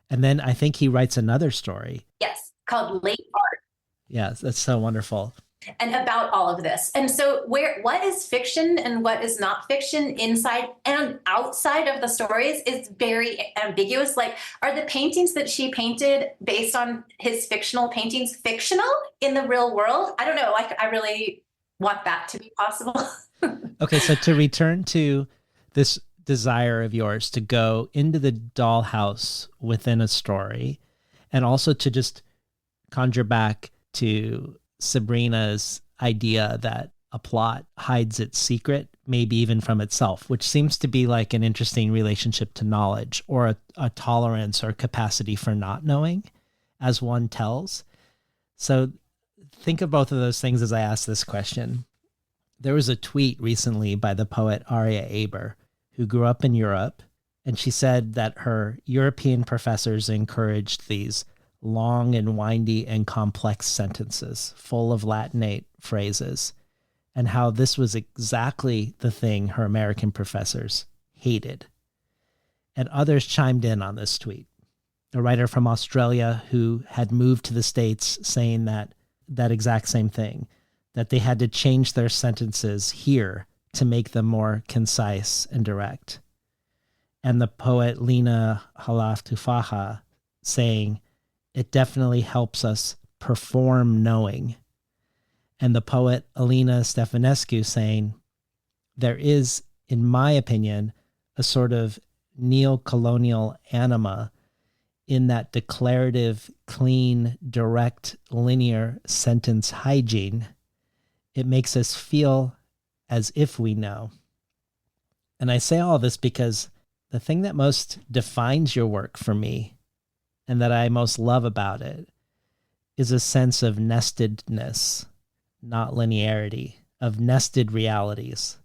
And then I think he writes another story. Yes, called Late Art. Yes, that's so wonderful. And about all of this. And so what is fiction and what is not fiction inside and outside of the stories is very ambiguous. Like, are the paintings that she painted based on his fictional paintings fictional in the real world? I don't know. Like, I really want that to be possible. Okay, so to return to this desire of yours to go into the dollhouse within a story and also to just conjure back to Sabrina's idea that a plot hides its secret, maybe even from itself, which seems to be like an interesting relationship to knowledge or a tolerance or capacity for not knowing as one tells. So think of both of those things as I ask this question. There was a tweet recently by the poet Aria Aber, who grew up in Europe, and she said that her European professors encouraged these long and windy and complex sentences full of Latinate phrases, and how this was exactly the thing her American professors hated. And others chimed in on this tweet. A writer from Australia who had moved to the States saying that exact same thing, that they had to change their sentences here to make them more concise and direct. And the poet Lina Halaf Tufaha saying, it definitely helps us perform knowing. And the poet Alina Stefanescu saying, there is, in my opinion, a sort of neo-colonial anima in that declarative, clean, direct, linear sentence hygiene. It makes us feel as if we know. And I say all this because the thing that most defines your work for me and that I most love about it is a sense of nestedness, not linearity, of nested realities,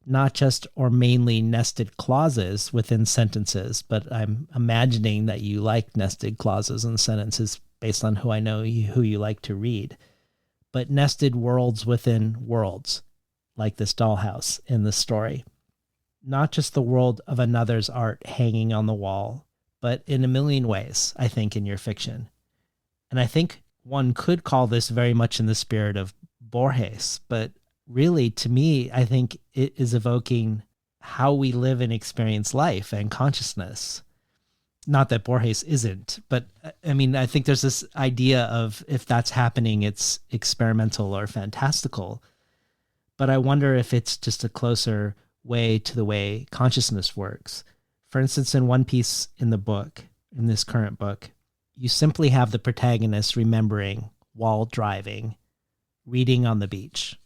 not just or mainly nested clauses within sentences, but I'm imagining that you like nested clauses and sentences based on who I know who you like to read, but nested worlds within worlds, like this dollhouse in this story. Not just the world of another's art hanging on the wall, but in a million ways, I think, in your fiction. And I think one could call this very much in the spirit of Borges, but really, to me, I think it is evoking how we live and experience life and consciousness. Not that Borges isn't, but I mean, I think there's this idea of if that's happening, it's experimental or fantastical. But I wonder if it's just a closer way to the way consciousness works. For instance, in one piece in the book, in this current book, you simply have the protagonist remembering while driving, reading on the beach,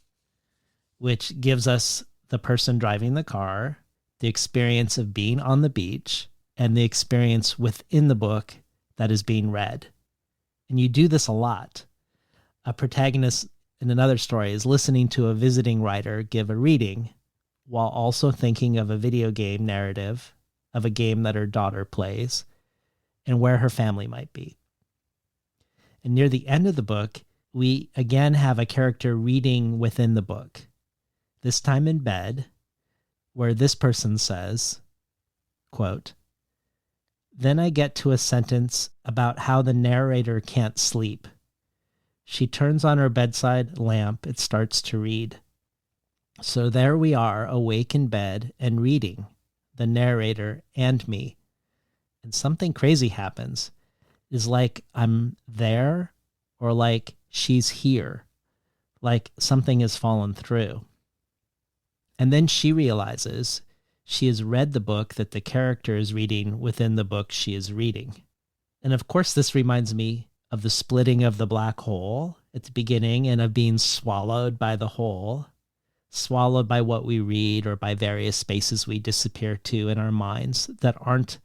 which gives us the person driving the car, the experience of being on the beach, and the experience within the book that is being read. And you do this a lot. A protagonist in another story is listening to a visiting writer give a reading while also thinking of a video game narrative of a game that her daughter plays and where her family might be. And near the end of the book, we again have a character reading within the book, this time in bed, where this person says, quote, "Then I get to a sentence about how the narrator can't sleep. She turns on her bedside lamp. It starts to read. So there we are, awake in bed and reading, the narrator and me. And something crazy happens. It's like I'm there or like she's here, like something has fallen through. And then she realizes she has read the book that the character is reading within the book she is reading. And of course, this reminds me of the splitting of the black hole at the beginning and of being swallowed by the hole, swallowed by what we read or by various spaces we disappear to in our minds that aren't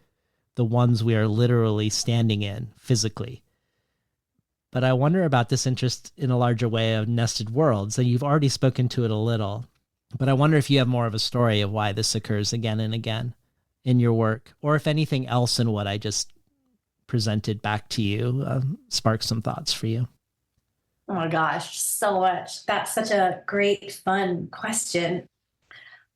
the ones we are literally standing in physically. But I wonder about this interest in a larger way of nested worlds, and you've already spoken to it a little. But I wonder if you have more of a story of why this occurs again and again in your work, or if anything else in what I just presented back to you sparks some thoughts for you. Oh my gosh, so much. That's such a great, fun question.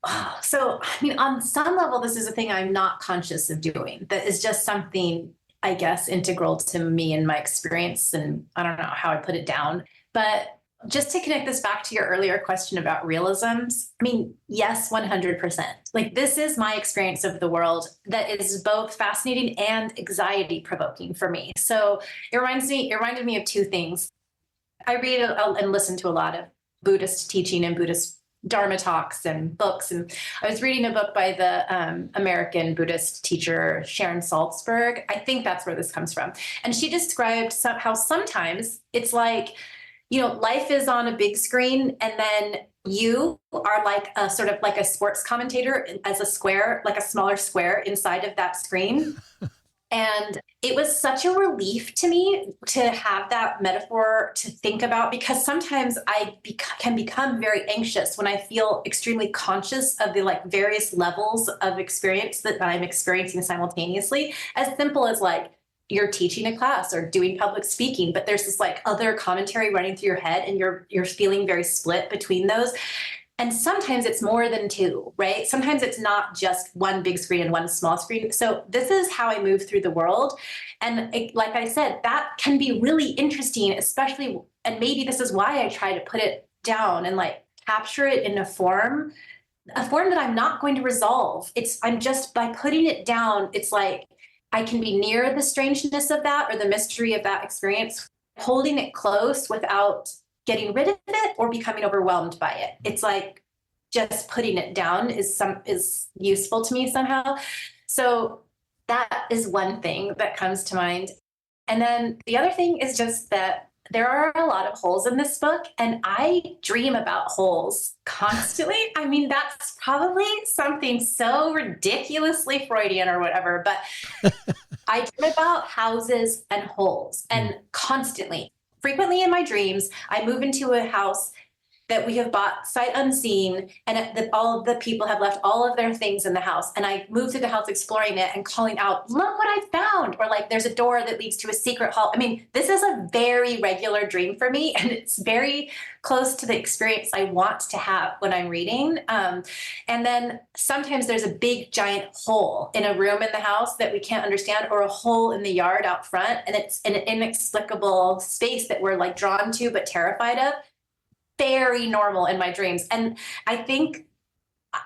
Oh, so, I mean, on some level, this is a thing I'm not conscious of doing. That is just something, I guess, integral to me and my experience. And I don't know how I put it down. But just to connect this back to your earlier question about realisms, I mean, yes, 100%. Like, this is my experience of the world that is both fascinating and anxiety provoking for me. So it reminded me of two things. I read and listen to a lot of Buddhist teaching and Buddhist Dharma talks and books. And I was reading a book by the American Buddhist teacher, Sharon Salzberg. I think that's where this comes from. And she described how sometimes it's like, you know, life is on a big screen and then you are like a sort of like a sports commentator as a square, like a smaller square inside of that screen. And it was such a relief to me to have that metaphor to think about, because sometimes I can become very anxious when I feel extremely conscious of the like various levels of experience that I'm experiencing simultaneously, as simple as like you're teaching a class or doing public speaking, but there's this like other commentary running through your head and you're feeling very split between those. And sometimes it's more than two, right? Sometimes it's not just one big screen and one small screen. So this is how I move through the world. And like I said, that can be really interesting, especially, and maybe this is why I try to put it down and like capture it in a form that I'm not going to resolve. I'm just, by putting it down, it's like, I can be near the strangeness of that or the mystery of that experience, holding it close without getting rid of it or becoming overwhelmed by it. It's like just putting it down is useful to me somehow. So that is one thing that comes to mind. And then the other thing is just that there are a lot of holes in this book, and I dream about holes constantly. I mean, that's probably something so ridiculously Freudian or whatever, but I dream about houses and holes, and constantly. Frequently in my dreams, I move into a house that we have bought sight unseen, and that all of the people have left all of their things in the house. And I move through the house exploring it and calling out, look what I found. Or like, there's a door that leads to a secret hall. I mean, this is a very regular dream for me, and it's very close to the experience I want to have when I'm reading. And then sometimes there's a big giant hole in a room in the house that we can't understand, or a hole in the yard out front. And it's an inexplicable space that we're like drawn to, but terrified of. Very normal in my dreams. And I think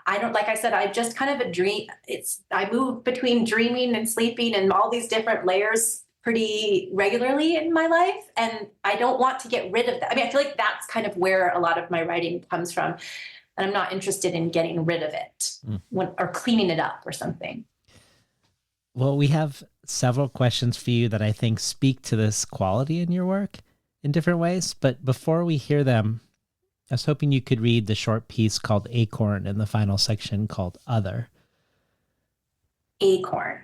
I don't, like I said, I just kind of a dream. I move between dreaming and sleeping and all these different layers pretty regularly in my life. And I don't want to get rid of that. I mean, I feel like that's kind of where a lot of my writing comes from. And I'm not interested in getting rid of it or cleaning it up or something. Well, we have several questions for you that I think speak to this quality in your work in different ways. But before we hear them, I was hoping you could read the short piece called Acorn in the final section called Other. Acorn.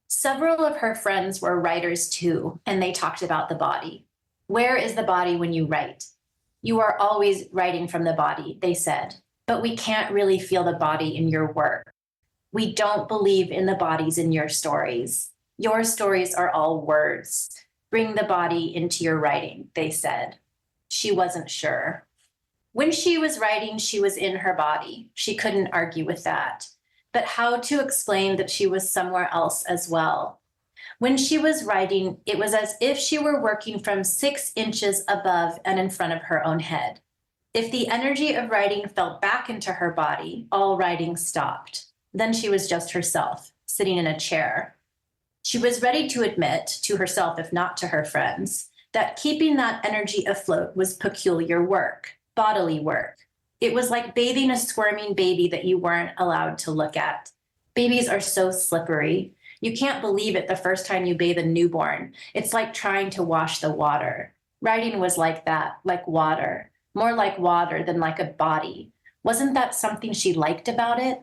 Several of her friends were writers too, and they talked about the body. Where is the body when you write? You are always writing from the body, they said, but we can't really feel the body in your work. We don't believe in the bodies in your stories. Your stories are all words. Bring the body into your writing, they said. She wasn't sure. When she was writing, she was in her body. She couldn't argue with that. But how to explain that she was somewhere else as well? When she was writing, it was as if she were working from 6 inches above and in front of her own head. If the energy of writing fell back into her body, all writing stopped. Then she was just herself, sitting in a chair. She was ready to admit, to herself if not to her friends, that keeping that energy afloat was peculiar work. Bodily work. It was like bathing a squirming baby that you weren't allowed to look at. Babies are so slippery. You can't believe it the first time you bathe a newborn. It's like trying to wash the water. Writing was like that, like water. More like water than like a body. Wasn't that something she liked about it?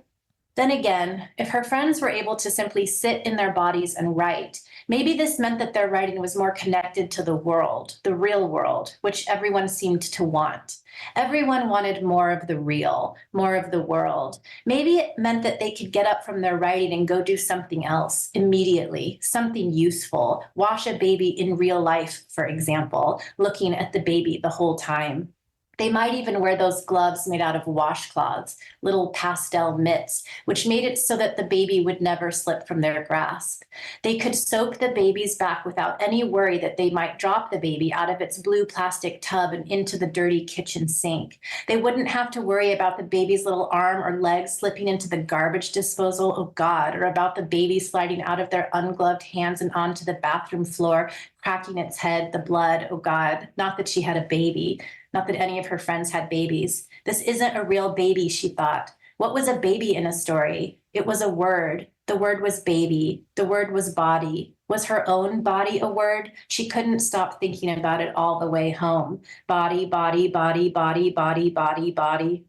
Then again, if her friends were able to simply sit in their bodies and write, maybe this meant that their writing was more connected to the world, the real world, which everyone seemed to want. Everyone wanted more of the real, more of the world. Maybe it meant that they could get up from their writing and go do something else immediately, something useful, wash a baby in real life, for example, looking at the baby the whole time. They might even wear those gloves made out of washcloths, little pastel mitts, which made it so that the baby would never slip from their grasp. They could soak the baby's back without any worry that they might drop the baby out of its blue plastic tub and into the dirty kitchen sink. They wouldn't have to worry about the baby's little arm or leg slipping into the garbage disposal, oh God, or about the baby sliding out of their ungloved hands and onto the bathroom floor, cracking its head, the blood, oh God. Not that she had a baby. Not that any of her friends had babies. This isn't a real baby, she thought. What was a baby in a story? It was a word. The word was baby. The word was body. Was her own body a word? She couldn't stop thinking about it all the way home. Body, body, body, body, body, body, body.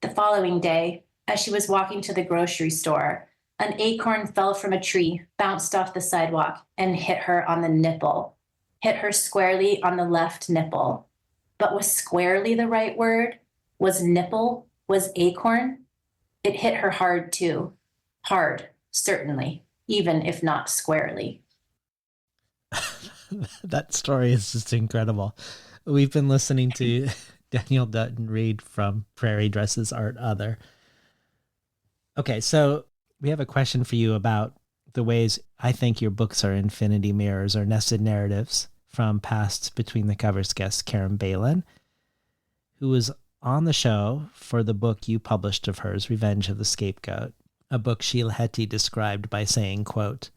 The following day, as she was walking to the grocery store, an acorn fell from a tree, bounced off the sidewalk, and hit her on the nipple. Hit her squarely on the left nipple. But was squarely the right word? Was nipple? Was acorn? It hit her hard too. Hard, certainly, even if not squarely. That story is just incredible. We've been listening to Danielle Dutton read from Prairie Dresses Art Other. Okay, so we have a question for you about the ways I think your books are infinity mirrors or nested narratives from past Between the Covers guest Karen Balin, who was on the show for the book you published of hers, Revenge of the Scapegoat, a book Sheila Heti described by saying, quote,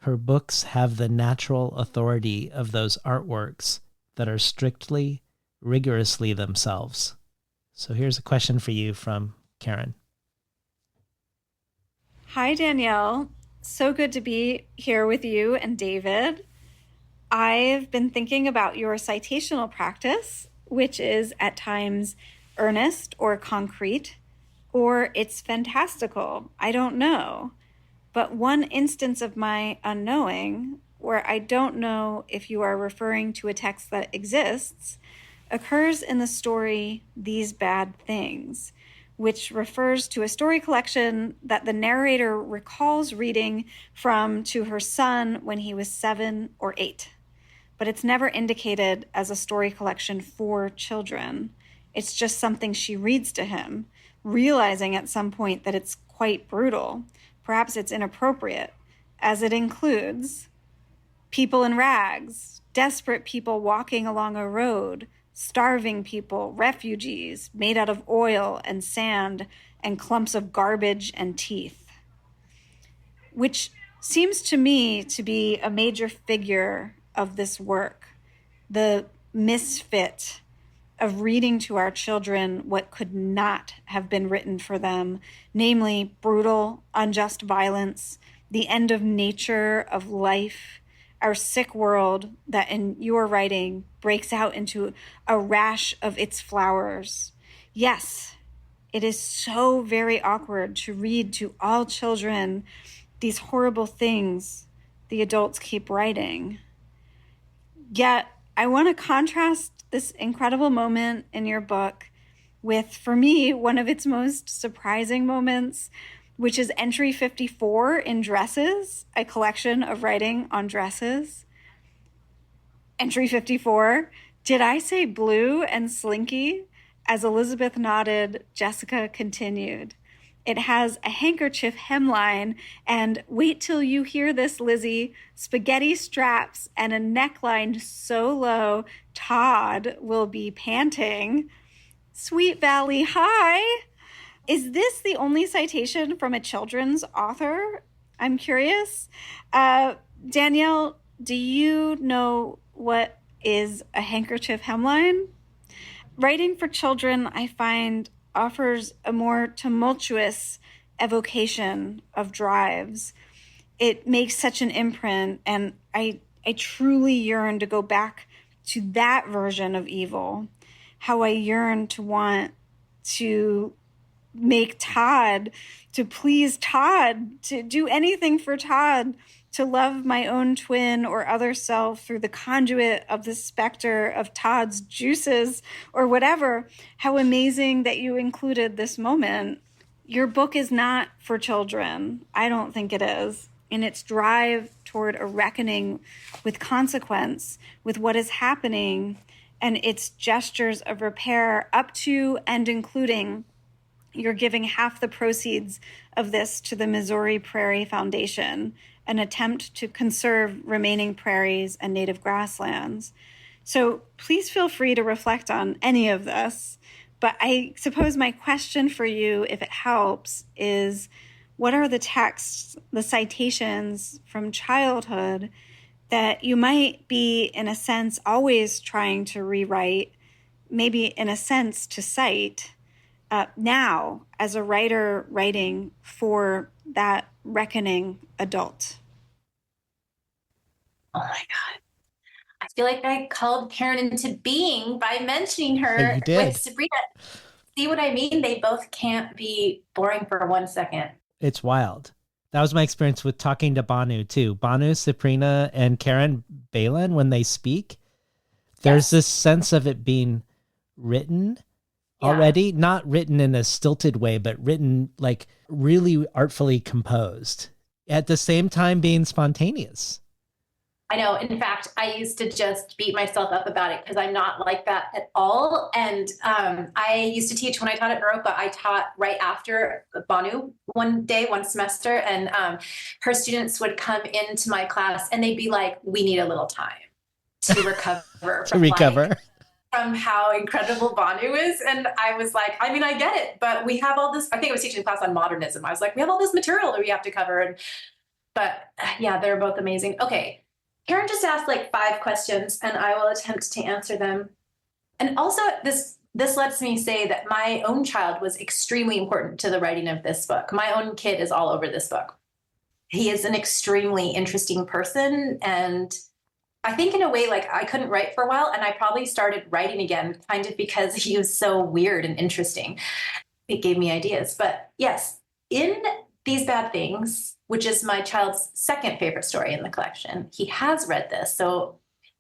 Her books have the natural authority of those artworks that are strictly, rigorously themselves. So here's a question for you from Karen. Hi, Danielle. So good to be here with you and David. I've been thinking about your citational practice, which is at times earnest or concrete, or it's fantastical. I don't know. But one instance of my unknowing, where I don't know if you are referring to a text that exists, occurs in the story These Bad Things, which refers to a story collection that the narrator recalls reading from to her son when he was 7 or 8. But it's never indicated as a story collection for children. It's just something she reads to him, realizing at some point that it's quite brutal. Perhaps it's inappropriate, as it includes people in rags, desperate people walking along a road, starving people, refugees made out of oil and sand and clumps of garbage and teeth, which seems to me to be a major figure of this work, the misfit of reading to our children what could not have been written for them, namely brutal, unjust violence, the end of nature, of life, our sick world that in your writing breaks out into a rash of its flowers. Yes, it is so very awkward to read to all children these horrible things the adults keep writing. Yet I want to contrast this incredible moment in your book with, for me, one of its most surprising moments, which is entry 54 in Dresses, a collection of writing on dresses. Entry 54, did I say blue and slinky? As Elizabeth nodded, Jessica continued. It has a handkerchief hemline and, wait till you hear this, Lizzie, spaghetti straps and a neckline so low Todd will be panting. Sweet Valley High. Is this the only citation from a children's author? I'm curious. Danielle, do you know what is a handkerchief hemline? Writing for children, I find, offers a more tumultuous evocation of drives. It makes such an imprint, and I truly yearn to go back to that version of evil. How I yearn to want to make Todd, to please Todd, to do anything for Todd, to love my own twin or other self through the conduit of the specter of Todd's juices or whatever. How amazing that you included this moment. Your book is not for children. I don't think it is. In its drive toward a reckoning with consequence, with what is happening, and its gestures of repair up to and including you're giving half the proceeds of this to the Missouri Prairie Foundation, an attempt to conserve remaining prairies and native grasslands. So please feel free to reflect on any of this. But I suppose my question for you, if it helps, is what are the texts, the citations from childhood that you might be, in a sense, always trying to rewrite, maybe in a sense to cite, now as a writer writing for that reckoning adult? Oh my God. I feel like I called Karen into being by mentioning her You did. with Sabrina. See what I mean? They both can't be boring for 1 second. It's wild. That was my experience with talking to Banu too. Banu, Sabrina, and Karen Balin, when they speak, there's this sense of it being written already, not written in a stilted way, but written like really artfully composed, at the same time being spontaneous. I know. In fact, I used to just beat myself up about it because I'm not like that at all. And I used to teach, when I taught at Naropa, I taught right after Banu one semester, and her students would come into my class and they'd be like, we need a little time to recover. From how incredible Banu is. And I was like, I mean, I get it, but we have all this, I think I was teaching a class on modernism. I was like, we have all this material that we have to cover. And But yeah, they're both amazing. Okay. Karen just asked like 5 questions and I will attempt to answer them. And also this lets me say that my own child was extremely important to the writing of this book. My own kid is all over this book. He is an extremely interesting person. And I think in a way, like I couldn't write for a while and I probably started writing again kind of because he was so weird and interesting. It gave me ideas. But yes, in These Bad Things, which is my child's second favorite story in the collection, he has read this. So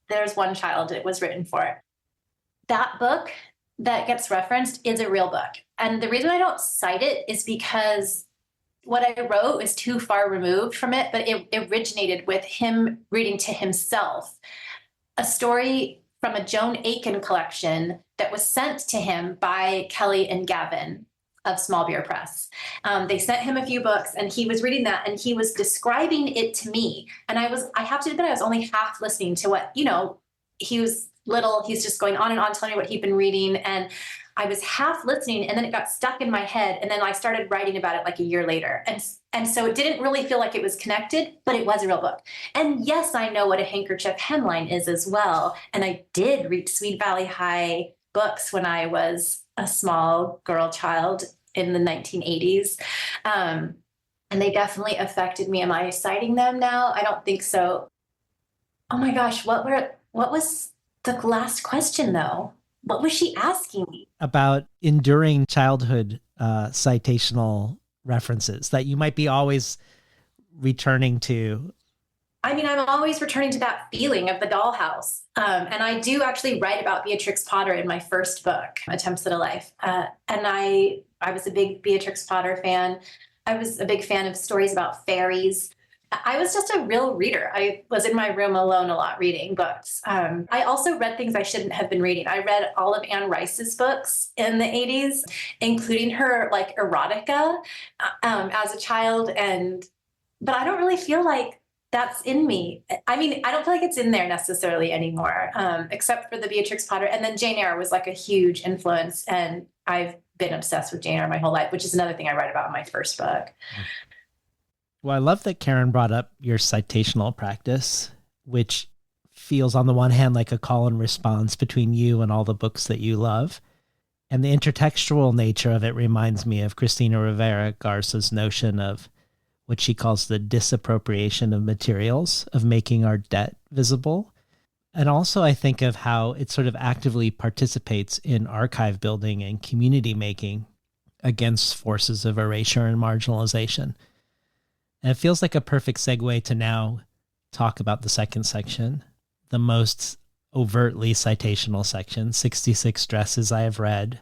there's one child it was written for. That book that gets referenced is a real book. And the reason I don't cite it is because what I wrote is too far removed from it, but it originated with him reading to himself a story from a Joan Aiken collection that was sent to him by Kelly and Gavin of Small Beer Press. They sent him a few books and he was reading that and he was describing it to me. And I have to admit, I was only half listening to what, he was little, he's just going on and on telling me what he'd been reading. And I was half listening and then it got stuck in my head. And then I started writing about it like a year later. And so it didn't really feel like it was connected, but it was a real book. And yes, I know what a handkerchief hemline is as well. And I did read Sweet Valley High books when I was a small girl child in the 1980s. And they definitely affected me. Am I citing them now? I don't think so. Oh my gosh, what was the last question though? What was she asking me? About enduring childhood citational references that you might be always returning to. I mean, I'm always returning to that feeling of the dollhouse. And I do actually write about Beatrix Potter in my first book, Attempts at a Life. And I was a big Beatrix Potter fan. I was a big fan of stories about fairies. I was just a real reader. I was in my room alone a lot reading books. I also read things I shouldn't have been reading. I read all of Anne Rice's books in the 80s, including her like erotica as a child. But I don't really feel like that's in me. I mean, I don't feel like it's in there necessarily anymore, except for the Beatrix Potter. And then Jane Eyre was like a huge influence. And I've been obsessed with Jane Eyre my whole life, which is another thing I write about in my first book. Well, I love that Karen brought up your citational practice, which feels on the one hand like a call and response between you and all the books that you love. And the intertextual nature of it reminds me of Cristina Rivera Garza's notion of what she calls the disappropriation of materials, of making our debt visible. And also I think of how it sort of actively participates in archive building and community making against forces of erasure and marginalization. And it feels like a perfect segue to now talk about the second section, the most overtly citational section, 66 Dresses I Have Read.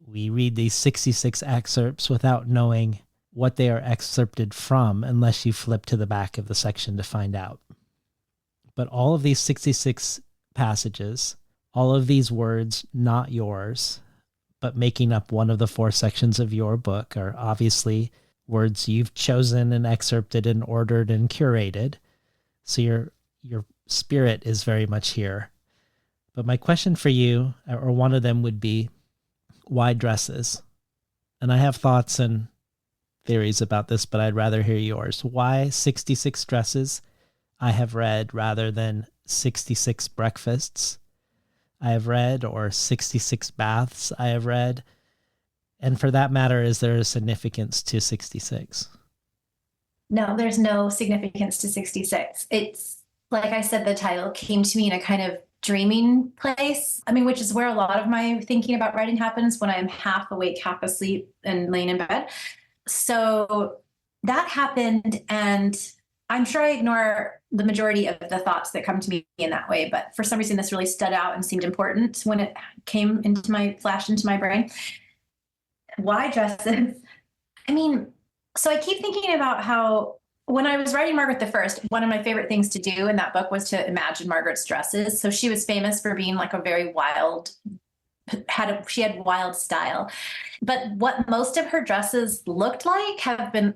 We read these 66 excerpts without knowing what they are excerpted from unless you flip to the back of the section to find out. But all of these 66 passages, all of these words not yours, but making up one of the 4 sections of your book are obviously words you've chosen and excerpted and ordered and curated. So your spirit is very much here. But my question for you, or one of them would be, why dresses? And I have thoughts and theories about this, but I'd rather hear yours. Why 66 dresses I have read rather than 66 breakfasts I have read or 66 baths I have read? And for that matter, is there a significance to 66? No, there's no significance to 66. It's, like I said, the title came to me in a kind of dreaming place. I mean, which is where a lot of my thinking about writing happens, when I'm half awake, half asleep and laying in bed. So that happened, and I'm sure I ignore the majority of the thoughts that come to me in that way. But for some reason, this really stood out and seemed important when it flashed into my brain. Why dresses? I mean, so I keep thinking about how when I was writing Margaret the First, one of my favorite things to do in that book was to imagine Margaret's dresses. So she was famous for being like a very wild, she had wild style. But what most of her dresses looked like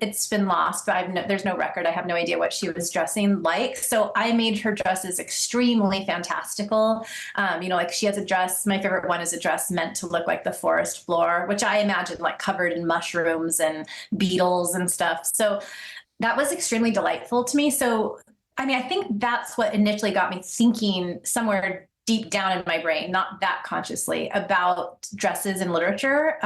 it's been lost, but there's no record. I have no idea what she was dressing like. So I made her dresses extremely fantastical. Like she has a dress, my favorite one is a dress meant to look like the forest floor, which I imagine like covered in mushrooms and beetles and stuff. So That was extremely delightful to me. So, I mean, I think that's what initially got me thinking somewhere deep down in my brain, not that consciously, about dresses in literature,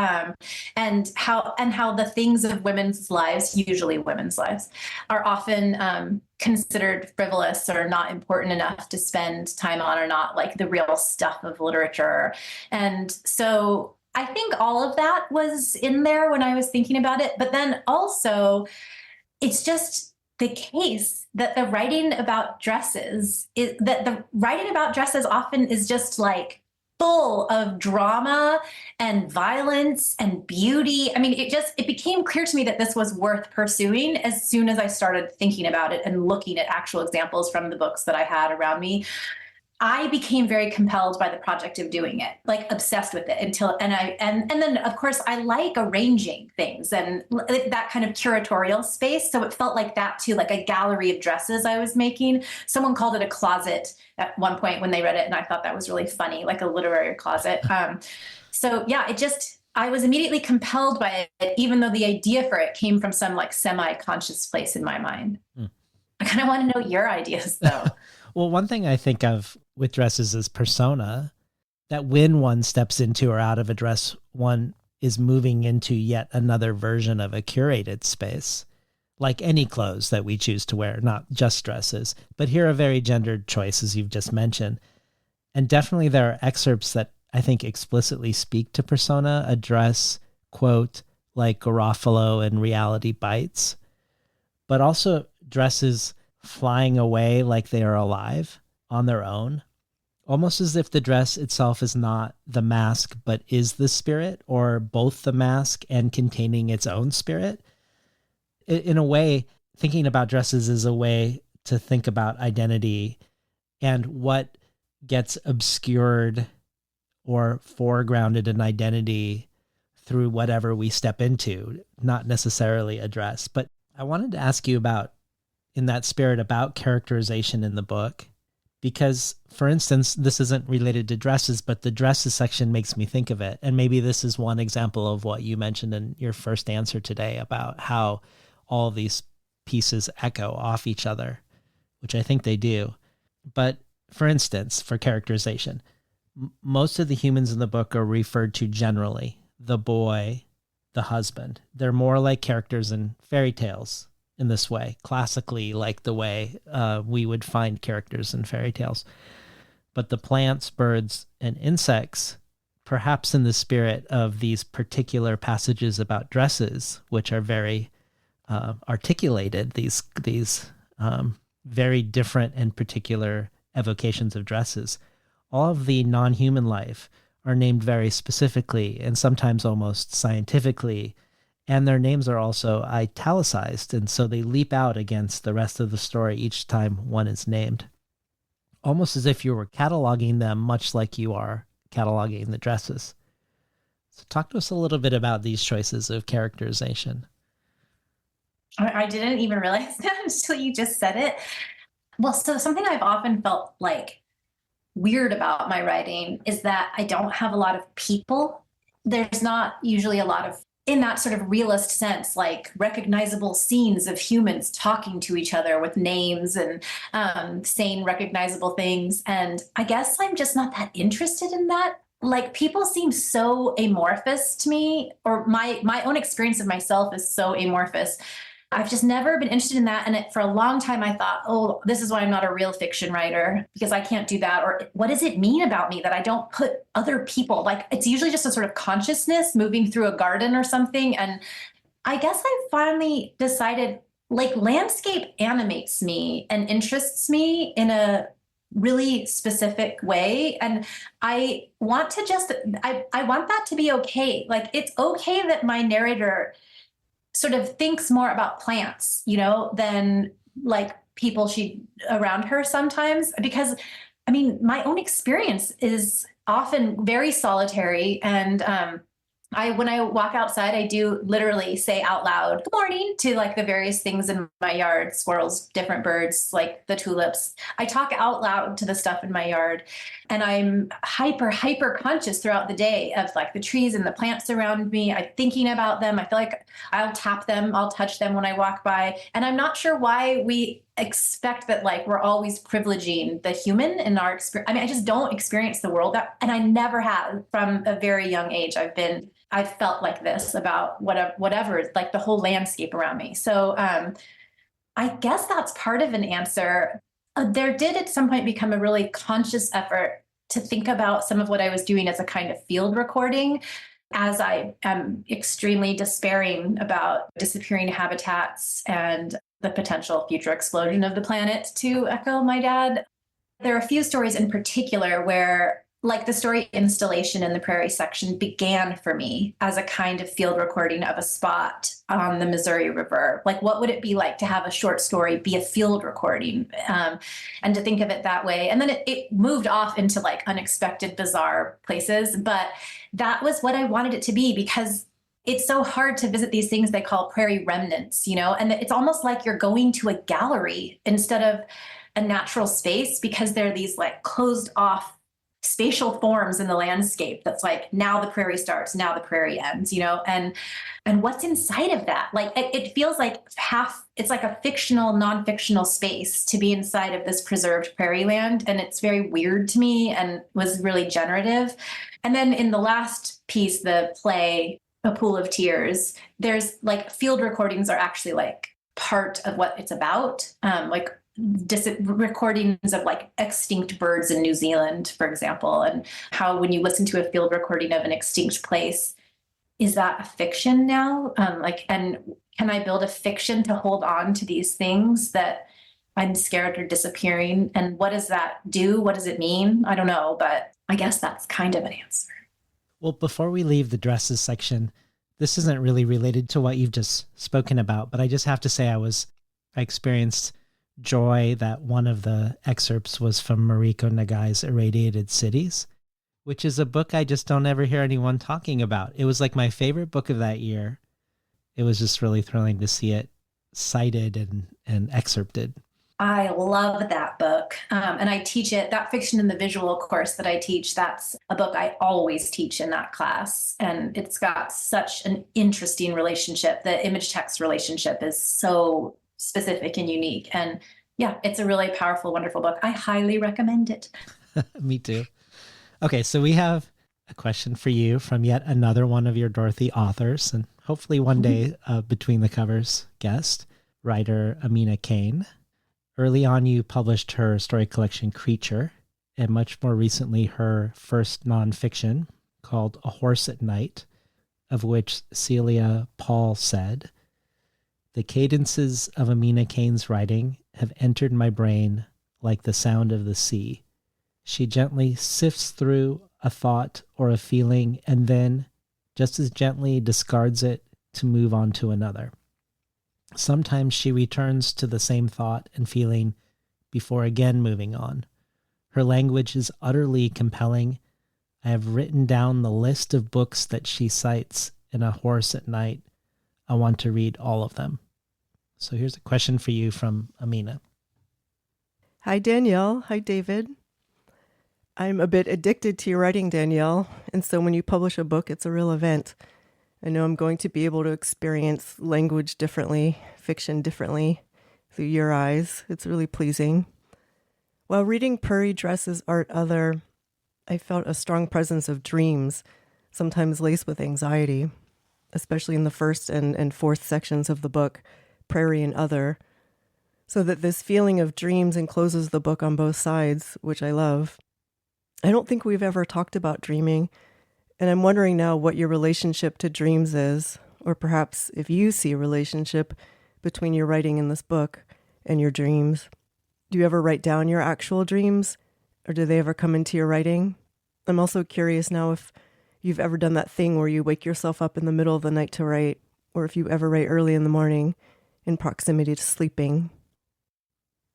and how the things of women's lives, usually women's lives, are often considered frivolous or not important enough to spend time on, or not like the real stuff of literature. And so I think all of that was in there when I was thinking about it. But then also, it's just the case that the writing about dresses often is just like full of drama and violence and beauty. I mean, it became clear to me that this was worth pursuing as soon as I started thinking about it and looking at actual examples from the books that I had around me. I became very compelled by the project of doing it, like obsessed with it and then of course I like arranging things and that kind of curatorial space. So it felt like that too, like a gallery of dresses I was making. Someone called it a closet at one point when they read it, and I thought that was really funny, like a literary closet. So yeah, I was immediately compelled by it, even though the idea for it came from some like semi-conscious place in my mind. I kind of want to know your ideas though. Well, one thing I think of with dresses is persona, that when one steps into or out of a dress, one is moving into yet another version of a curated space, like any clothes that we choose to wear, not just dresses. But here are very gendered choices you've just mentioned. And definitely there are excerpts that I think explicitly speak to persona, a dress, quote, like Garofalo in Reality Bites, but also dresses flying away like they are alive on their own, almost as if the dress itself is not the mask, but is the spirit, or both the mask and containing its own spirit. In a way, thinking about dresses is a way to think about identity and what gets obscured or foregrounded in identity through whatever we step into, not necessarily a dress. But I wanted to ask you about, in that spirit, about characterization in the book, because, for instance, this isn't related to dresses, but the dresses section makes me think of it. And maybe this is one example of what you mentioned in your first answer today about how all of these pieces echo off each other, which I think they do. But for instance, for characterization, most of the humans in the book are referred to generally: the boy, the husband. They're more like characters in fairy tales in this way, classically, like the way we would find characters in fairy tales. But the plants, birds, and insects, perhaps in the spirit of these particular passages about dresses, which are very articulated, these very different and particular evocations of dresses, all of the non-human life are named very specifically and sometimes almost scientifically, and their names are also italicized, and so they leap out against the rest of the story each time one is named, almost as if you were cataloging them, much like you are cataloging the dresses. So talk to us a little bit about these choices of characterization. I didn't even realize that until you just said it. Well, so something I've often felt like weird about my writing is that I don't have a lot of people. There's not usually a lot of, in that sort of realist sense, like recognizable scenes of humans talking to each other with names and saying recognizable things. And I guess I'm just not that interested in that. Like, people seem so amorphous to me, or my own experience of myself is so amorphous. I've just never been interested in that. And for a long time, I thought, oh, this is why I'm not a real fiction writer, because I can't do that. Or what does it mean about me that I don't put other people? Like, it's usually just a sort of consciousness moving through a garden or something. And I guess I finally decided, like, landscape animates me and interests me in a really specific way. And I want to I want that to be okay. Like, it's okay that my narrator sort of thinks more about plants, than like people around her sometimes, because I mean, my own experience is often very solitary and When I walk outside, I do literally say out loud, good morning, to like the various things in my yard, squirrels, different birds, like the tulips. I talk out loud to the stuff in my yard, and I'm hyper conscious throughout the day of like the trees and the plants around me. I'm thinking about them. I feel like I'll tap them, I'll touch them when I walk by. And I'm not sure why we expect that like we're always privileging the human in our experience. I mean, I just don't experience the world that, and I never have. From a very young age, I've felt like this about whatever, like the whole landscape around me. So I guess that's part of an answer. There did at some point become a really conscious effort to think about some of what I was doing as a kind of field recording, as I am extremely despairing about disappearing habitats and the potential future explosion of the planet, to echo my dad. There are a few stories in particular where, like the story Installation in the Prairie section, began for me as a kind of field recording of a spot on the Missouri River. Like, what would it be like to have a short story be a field recording, and to think of it that way? And then it moved off into like unexpected, bizarre places. But that was what I wanted it to be, because it's so hard to visit these things they call prairie remnants, and it's almost like you're going to a gallery instead of a natural space, because they're these like closed off spatial forms in the landscape that's like, now the prairie starts, now the prairie ends, and what's inside of that? Like, it feels like it's like a fictional, non-fictional space to be inside of this preserved prairie land. And it's very weird to me and was really generative. And then in the last piece, the play, A Pool of Tears, there's like field recordings are actually like part of what it's about. Like recordings of like extinct birds in New Zealand, for example, and how when you listen to a field recording of an extinct place, is that a fiction now? And can I build a fiction to hold on to these things that I'm scared are disappearing? And what does that do? What does it mean? I don't know, but I guess that's kind of an answer. Well, before we leave the dresses section, this isn't really related to what you've just spoken about, but I just have to say I experienced joy that one of the excerpts was from Mariko Nagai's Irradiated Cities, which is a book I just don't ever hear anyone talking about. It was like my favorite book of that year. It was just really thrilling to see it cited and excerpted. I love that book. And I teach it, that fiction in the visual course that I teach, that's a book I always teach in that class. And it's got such an interesting relationship. The image text relationship is so specific and unique. And yeah, it's a really powerful, wonderful book. I highly recommend it. Me too. Okay, so we have a question for you from yet another one of your Dorothy authors, and hopefully one day Between the Covers guest, writer Amina Kane. Early on, you published her story collection Creature, and much more recently her first nonfiction called A Horse at Night, of which Celia Paul said, "The cadences of Amina Kane's writing have entered my brain like the sound of the sea. She gently sifts through a thought or a feeling and then just as gently discards it to move on to another. Sometimes she returns to the same thought and feeling before again moving on. Her language is utterly compelling. I have written down the list of books that she cites in A Horse at Night. I want to read all of them." So here's a question for you from Amina. Hi, Danielle. Hi, David. I'm a bit addicted to your writing, Danielle, and so when you publish a book, it's a real event. I know I'm going to be able to experience language differently, fiction differently, through your eyes. It's really pleasing. While reading Prairie Dresses Art Other, I felt a strong presence of dreams, sometimes laced with anxiety, especially in the first and fourth sections of the book, Prairie and Other, so that this feeling of dreams encloses the book on both sides, which I love. I don't think we've ever talked about dreaming, and I'm wondering now what your relationship to dreams is, or perhaps if you see a relationship between your writing in this book and your dreams. Do you ever write down your actual dreams, or do they ever come into your writing? I'm also curious now if you've ever done that thing where you wake yourself up in the middle of the night to write, or if you ever write early in the morning in proximity to sleeping.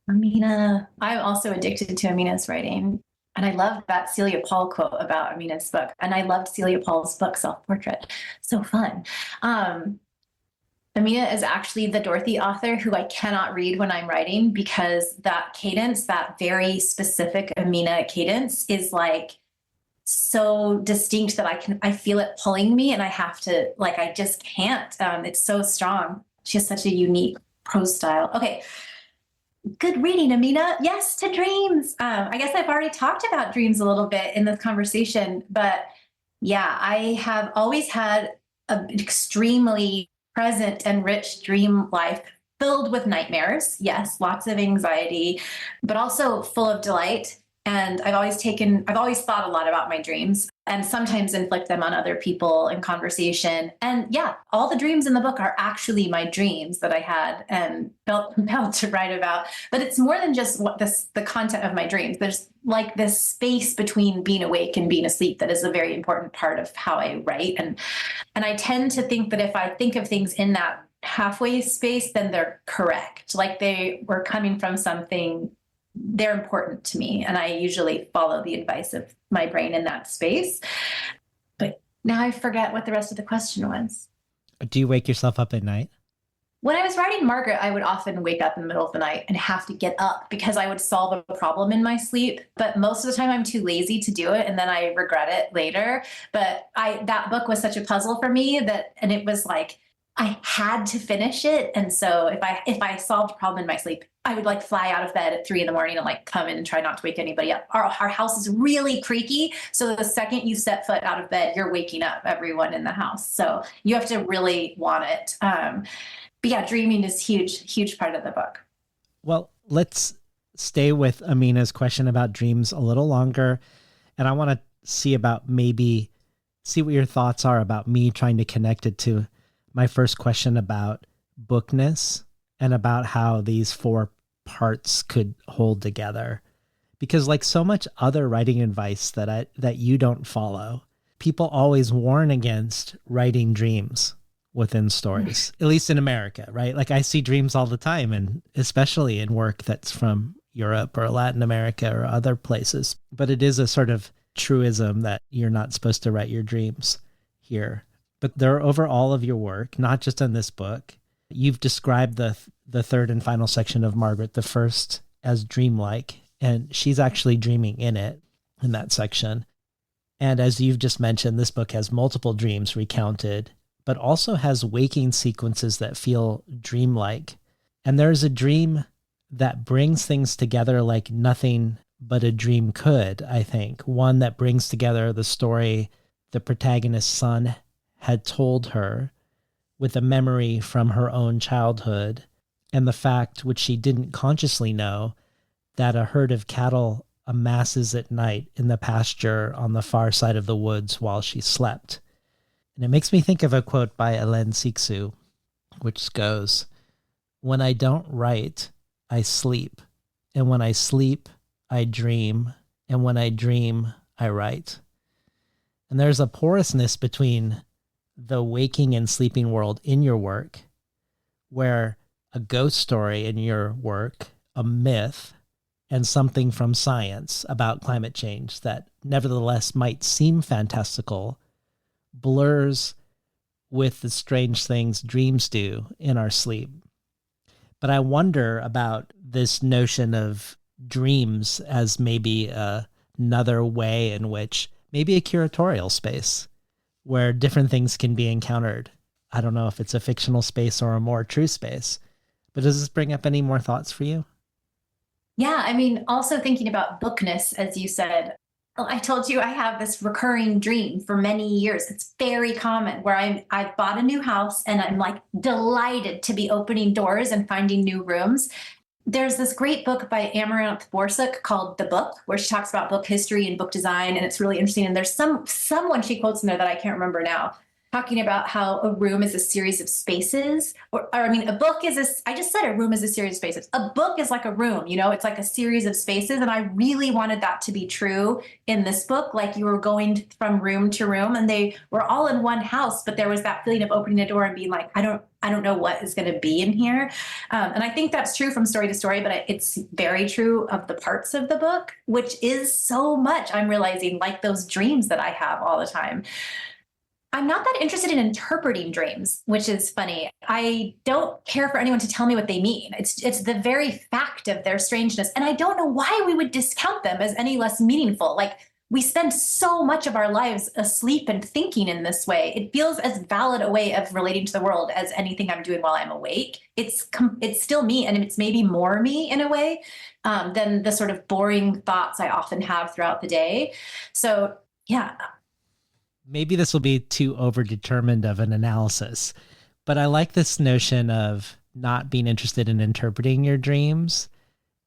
Amina, I'm also addicted to Amina's writing. And I love that Celia Paul quote about Amina's book. And I loved Celia Paul's book, Self-Portrait. So fun. Amina is actually the Dorothy author who I cannot read when I'm writing, because that cadence, that very specific Amina cadence, is like so distinct that I feel it pulling me, and I have to, like, I just can't. It's so strong. She has such a unique prose style. Okay. Good reading, Amina. Yes, to dreams. I guess I've already talked about dreams a little bit in this conversation, but yeah, I have always had an extremely present and rich dream life filled with nightmares. Yes, lots of anxiety, but also full of delight. And I've always thought a lot about my dreams, and sometimes inflict them on other people in conversation. And yeah, all the dreams in the book are actually my dreams that I had and felt compelled to write about. But it's more than just the content of my dreams. There's like this space between being awake and being asleep that is a very important part of how I write. And I tend to think that if I think of things in that halfway space, then they're correct. Like they were coming from something, they're important to me. And I usually follow the advice of my brain in that space. But now I forget what the rest of the question was. Do you wake yourself up at night? When I was writing Margaret, I would often wake up in the middle of the night and have to get up because I would solve a problem in my sleep. But most of the time I'm too lazy to do it, and then I regret it later. But that book was such a puzzle for me and it was like I had to finish it. And so if I solved a problem in my sleep, I would like fly out of bed at 3 a.m. and like come in and try not to wake anybody up. Our house is really creaky. So the second you set foot out of bed, you're waking up everyone in the house. So you have to really want it. But yeah, dreaming is huge part of the book. Well, let's stay with Amina's question about dreams a little longer. And I want to see what your thoughts are about me trying to connect it to my first question about bookness and about how these 4 parts could hold together. Because like so much other writing advice that you don't follow, people always warn against writing dreams within stories, at least in America, right? Like I see dreams all the time, and especially in work that's from Europe or Latin America or other places. But it is a sort of truism that you're not supposed to write your dreams here. But they're over all of your work, not just in this book. You've described the third and final section of Margaret, the first, as dreamlike, and she's actually dreaming in that section. And as you've just mentioned, this book has multiple dreams recounted, but also has waking sequences that feel dreamlike. And there's a dream that brings things together like nothing but a dream could, I think. One that brings together the story the protagonist's son had told her with a memory from her own childhood, and the fact, which she didn't consciously know, that a herd of cattle amasses at night in the pasture on the far side of the woods while she slept. And it makes me think of a quote by Hélène Cixous, which goes, "When I don't write, I sleep. And when I sleep, I dream. And when I dream, I write." And there's a porousness between the waking and sleeping world in your work, where a ghost story in your work, a myth, and something from science about climate change that nevertheless might seem fantastical blurs with the strange things dreams do in our sleep. But I wonder about this notion of dreams as maybe another way in which, maybe a curatorial space where different things can be encountered. I don't know if it's a fictional space or a more true space, but does this bring up any more thoughts for you? Yeah, I mean, also thinking about bookness, as you said, I told you I have this recurring dream for many years. It's very common where I bought a new house and I'm like delighted to be opening doors and finding new rooms. There's this great book by Amaranth Borsuk called The Book, where she talks about book history and book design, and it's really interesting. And there's someone she quotes in there that I can't remember now. talking about how a room is a series of spaces, or I mean, a book is I just said a room is a series of spaces. A book is like a room, it's like a series of spaces. And I really wanted that to be true in this book. Like you were going from room to room and they were all in one house, but there was that feeling of opening a door and being like, I don't know what is going to be in here. And I think that's true from story to story, but it's very true of the parts of the book, which is so much, I'm realizing, like those dreams that I have all the time. I'm not that interested in interpreting dreams, which is funny. I don't care for anyone to tell me what they mean. It's the very fact of their strangeness. And I don't know why we would discount them as any less meaningful. Like we spend so much of our lives asleep and thinking in this way. It feels as valid a way of relating to the world as anything I'm doing while I'm awake. It's still me, and it's maybe more me in a way than the sort of boring thoughts I often have throughout the day. So yeah. Maybe this will be too overdetermined of an analysis, but I like this notion of not being interested in interpreting your dreams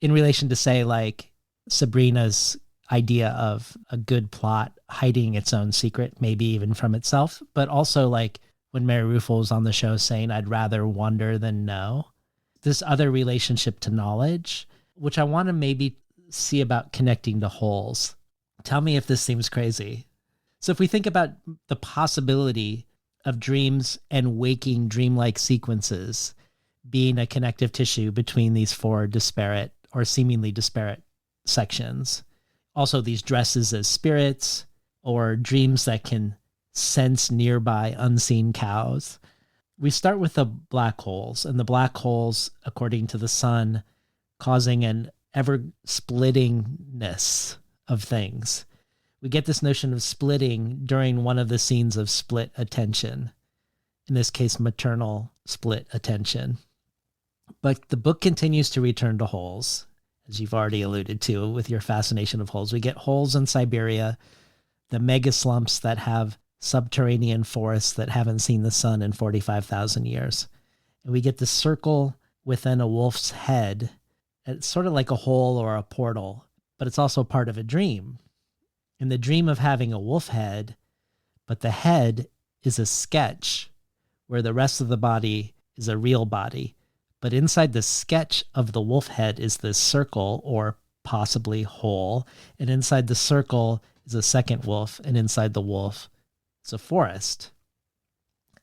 in relation to, say, like Sabrina's idea of a good plot hiding its own secret, maybe even from itself, but also like when Mary Ruffalo was on the show saying, I'd rather wonder than know. This other relationship to knowledge, which I want to maybe see about connecting to wholes. Tell me if this seems crazy. So if we think about the possibility of dreams and waking dreamlike sequences being a connective tissue between these four disparate or seemingly disparate sections, also these dresses as spirits or dreams that can sense nearby unseen cows. We start with the black holes, and the black holes, according to the sun, causing an ever-splittingness of things. We get this notion of splitting during one of the scenes of split attention, in this case, maternal split attention. But the book continues to return to holes, as you've already alluded to with your fascination of holes. We get holes in Siberia, the mega slumps that have subterranean forests that haven't seen the sun in 45,000 years. And we get the circle within a wolf's head. It's sort of like a hole or a portal, but it's also part of a dream. In the dream of having a wolf head, but the head is a sketch where the rest of the body is a real body. But inside the sketch of the wolf head is this circle or possibly hole. And inside the circle is a second wolf. And inside the wolf is a forest.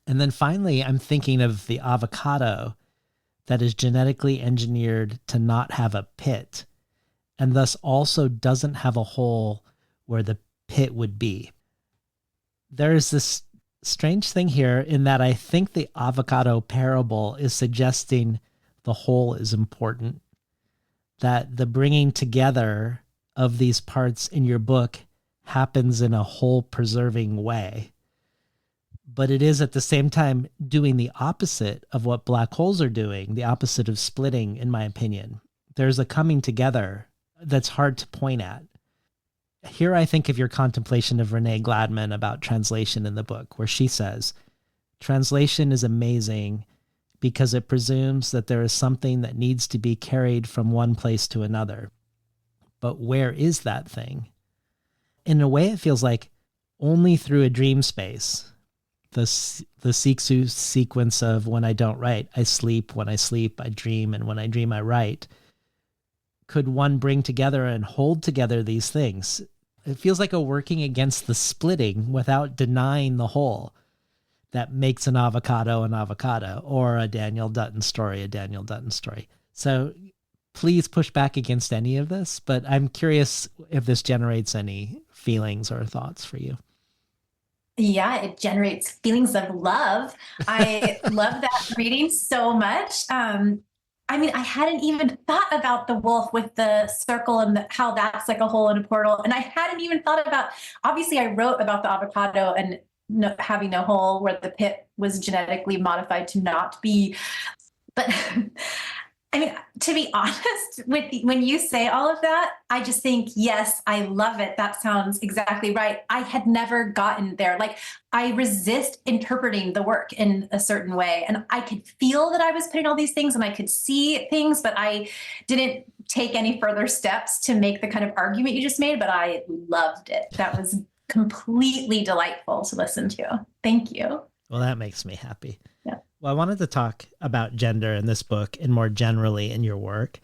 And then finally, I'm thinking of the avocado that is genetically engineered to not have a pit and thus also doesn't have a hole where the pit would be. There is this strange thing here in that I think the avocado parable is suggesting the whole is important, that the bringing together of these parts in your book happens in a whole preserving way. But it is at the same time doing the opposite of what black holes are doing, the opposite of splitting, in my opinion. There's a coming together that's hard to point at. Here I think of your contemplation of Renee Gladman about translation in the book, where she says, translation is amazing because it presumes that there is something that needs to be carried from one place to another. But where is that thing? In a way, it feels like only through a dream space, the Siksu sequence of when I don't write, I sleep, when I sleep, I dream, and when I dream, I write, could one bring together and hold together these things? It feels like a working against the splitting without denying the whole that makes an avocado, or a Danielle Dutton story, a Danielle Dutton story. So please push back against any of this, but I'm curious if this generates any feelings or thoughts for you. Yeah, it generates feelings of love. I love that reading so much. I mean, I hadn't even thought about the wolf with the circle and how that's like a hole in a portal. And I hadn't even thought about, obviously I wrote about the avocado and having a hole where the pit was genetically modified to not be. But I mean, to be honest, when you say all of that, I just think, yes, I love it. That sounds exactly right. I had never gotten there. Like, I resist interpreting the work in a certain way. And I could feel that I was putting all these things and I could see things, but I didn't take any further steps to make the kind of argument you just made, but I loved it. That was completely delightful to listen to. Thank you. Well, that makes me happy. Yeah. Well, I wanted to talk about gender in this book and more generally in your work.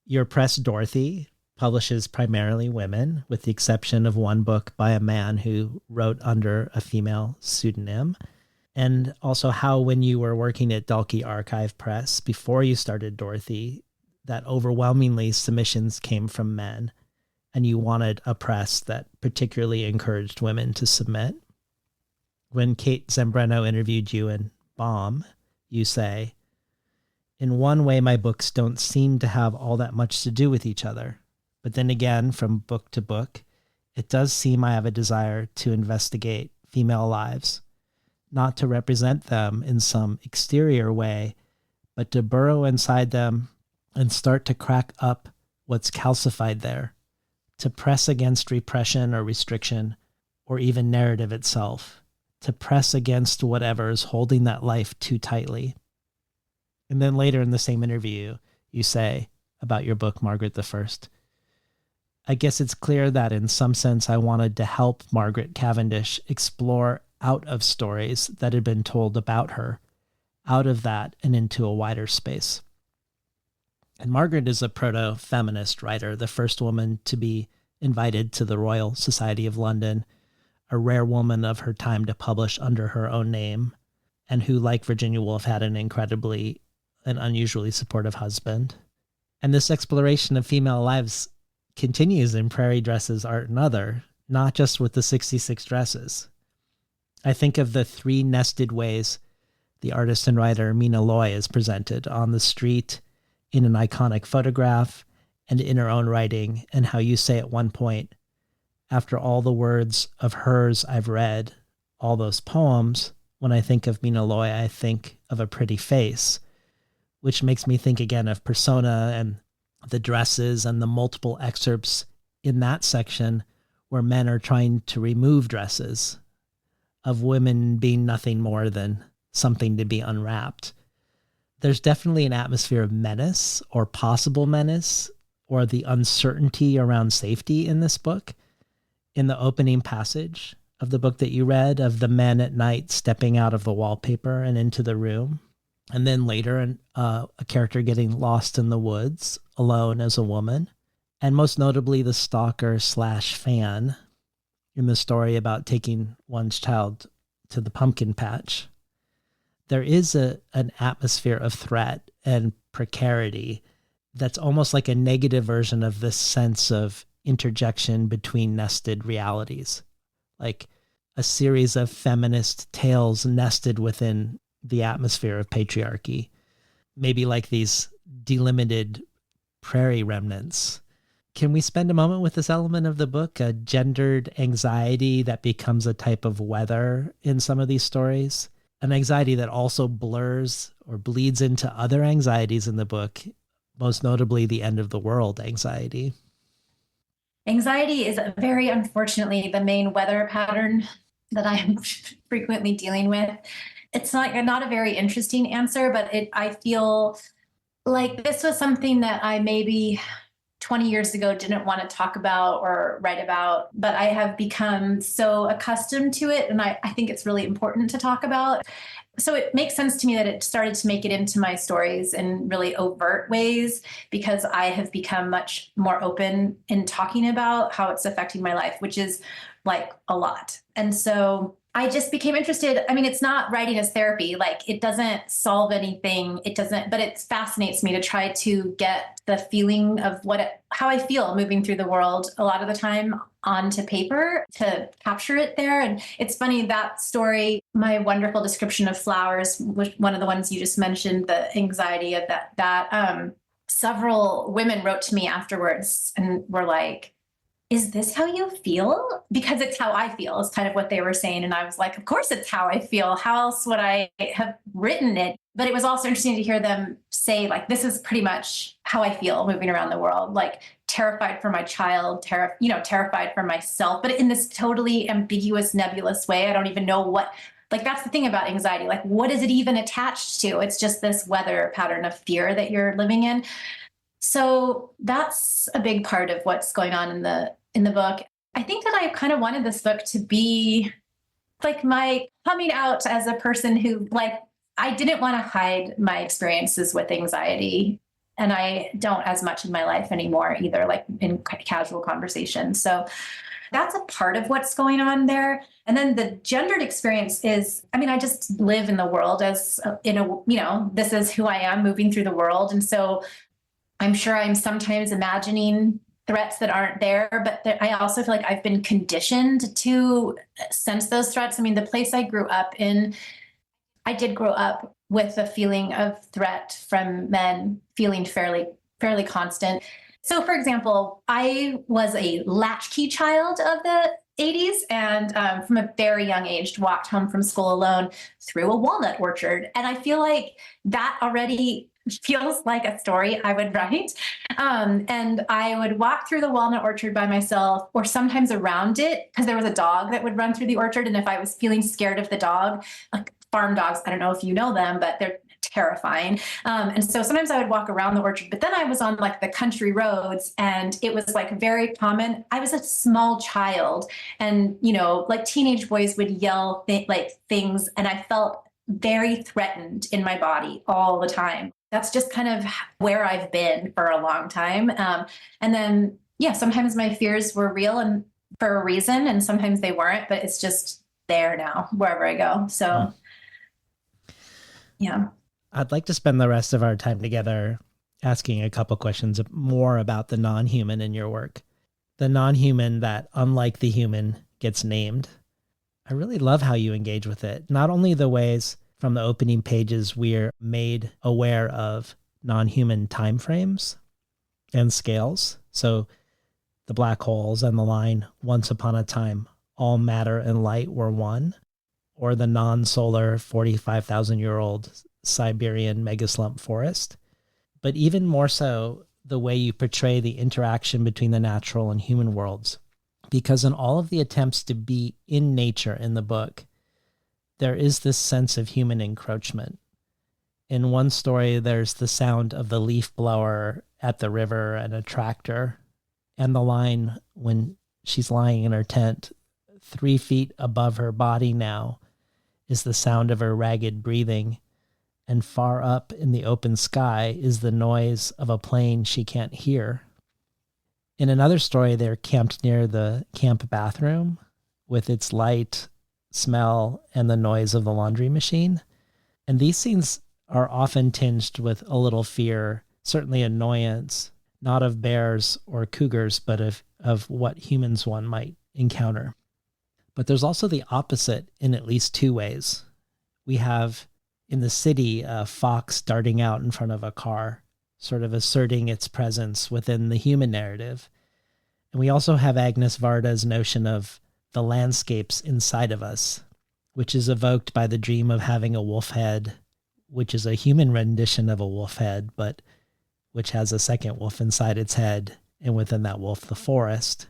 Your press, Dorothy, publishes primarily women, with the exception of one book by a man who wrote under a female pseudonym. And also how when you were working at Dalkey Archive Press before you started Dorothy, that overwhelmingly submissions came from men, and you wanted a press that particularly encouraged women to submit. When Kate Zambrano interviewed you in Bomb, you say, "In one way, my books don't seem to have all that much to do with each other. But then again, from book to book, it does seem I have a desire to investigate female lives, not to represent them in some exterior way, but to burrow inside them and start to crack up what's calcified there, to press against repression or restriction, or even narrative itself, to press against whatever is holding that life too tightly." And then later in the same interview, you say about your book, Margaret the First, "I guess it's clear that in some sense I wanted to help Margaret Cavendish explore out of stories that had been told about her, out of that and into a wider space." And Margaret is a proto-feminist writer, the first woman to be invited to the Royal Society of London, a rare woman of her time to publish under her own name, and who, like Virginia Woolf, had an incredibly and unusually supportive husband. And this exploration of female lives continues in Prairie Dresses, Art and Other, not just with the 66 dresses. I think of the three nested ways the artist and writer Mina Loy is presented: on the street, in an iconic photograph, and in her own writing, and how you say at one point, "After all the words of hers I've read, all those poems, when I think of Mina Loy, I think of a pretty face," which makes me think again of Persona and the dresses and the multiple excerpts in that section where men are trying to remove dresses, of women being nothing more than something to be unwrapped. There's definitely an atmosphere of menace or possible menace or the uncertainty around safety in this book. In the opening passage of the book that you read, of the men at night stepping out of the wallpaper and into the room, and then later a character getting lost in the woods alone as a woman, and most notably the stalker / fan in the story about taking one's child to the pumpkin patch. There is an atmosphere of threat and precarity that's almost like a negative version of this sense of interjection between nested realities, like a series of feminist tales nested within the atmosphere of patriarchy, maybe like these delimited prairie remnants. Can we spend a moment with this element of the book, a gendered anxiety that becomes a type of weather in some of these stories? An anxiety that also blurs or bleeds into other anxieties in the book, most notably the end of the world anxiety. Anxiety is very unfortunately the main weather pattern that I am frequently dealing with. It's not a very interesting answer, but I feel like this was something that I maybe 20 years ago didn't want to talk about or write about, but I have become so accustomed to it. And I think it's really important to talk about. So it makes sense to me that it started to make it into my stories in really overt ways, because I have become much more open in talking about how it's affecting my life, which is like a lot. And so I just became interested. I mean, it's not writing as therapy, like it doesn't solve anything. It doesn't, but it fascinates me to try to get the feeling of how I feel moving through the world a lot of the time onto paper, to capture it there. And it's funny, that story, my wonderful description of flowers, which one of the ones you just mentioned, the anxiety of that several women wrote to me afterwards and were like, "Is this how you feel?" Because it's how I feel is kind of what they were saying. And I was like, of course it's how I feel. How else would I have written it? But it was also interesting to hear them say, like, this is pretty much how I feel moving around the world, like terrified for my child, terrified for myself, but in this totally ambiguous, nebulous way. I don't even know that's the thing about anxiety. Like, what is it even attached to? It's just this weather pattern of fear that you're living in. So that's a big part of what's going on in the book. I think that I kind of wanted this book to be like my coming out as a person who, like, I didn't want to hide my experiences with anxiety. And I don't as much in my life anymore either, like in casual conversation. So that's a part of what's going on there. And then the gendered experience is, I mean, I just live in the world as in a, this is who I am moving through the world. And so I'm sure I'm sometimes imagining threats that aren't there, but I also feel like I've been conditioned to sense those threats. I mean, the place I grew up in, I did grow up with a feeling of threat from men feeling fairly constant. So, for example, I was a latchkey child of the 80s, and from a very young age, walked home from school alone through a walnut orchard. And I feel like that already feels like a story I would write. And I would walk through the walnut orchard by myself, or sometimes around it, because there was a dog that would run through the orchard. And if I was feeling scared of the dog, like farm dogs, I don't know if you know them, but they're terrifying. And so sometimes I would walk around the orchard, but then I was on like the country roads, and it was like very common. I was a small child, and, like teenage boys would yell things, and I felt very threatened in my body all the time. That's just kind of where I've been for a long time. And then, sometimes my fears were real and for a reason, and sometimes they weren't, but it's just there now, wherever I go. So, yeah. I'd like to spend the rest of our time together asking a couple questions more about the non-human in your work. The non-human that, unlike the human, gets named. I really love how you engage with it. Not only the ways from the opening pages we're made aware of non-human timeframes and scales. So the black holes and the line, once upon a time, all matter and light were one, or the non-solar 45,000-year-old Siberian megaslump forest. But even more so, the way you portray the interaction between the natural and human worlds. Because in all of the attempts to be in nature in the book, there is this sense of human encroachment. In one story, there's the sound of the leaf blower at the river and a tractor, and the line when she's lying in her tent, 3 feet above her body now, is the sound of her ragged breathing, and far up in the open sky is the noise of a plane she can't hear. In another story, they're camped near the camp bathroom with its light, smell, and the noise of the laundry machine. And these scenes are often tinged with a little fear, certainly annoyance, not of bears or cougars, but of what humans one might encounter. But there's also the opposite in at least two ways. We have in the city a fox darting out in front of a car, sort of asserting its presence within the human narrative. And we also have Agnes Varda's notion of the landscapes inside of us, which is evoked by the dream of having a wolf head, which is a human rendition of a wolf head, but which has a second wolf inside its head, and within that wolf, the forest.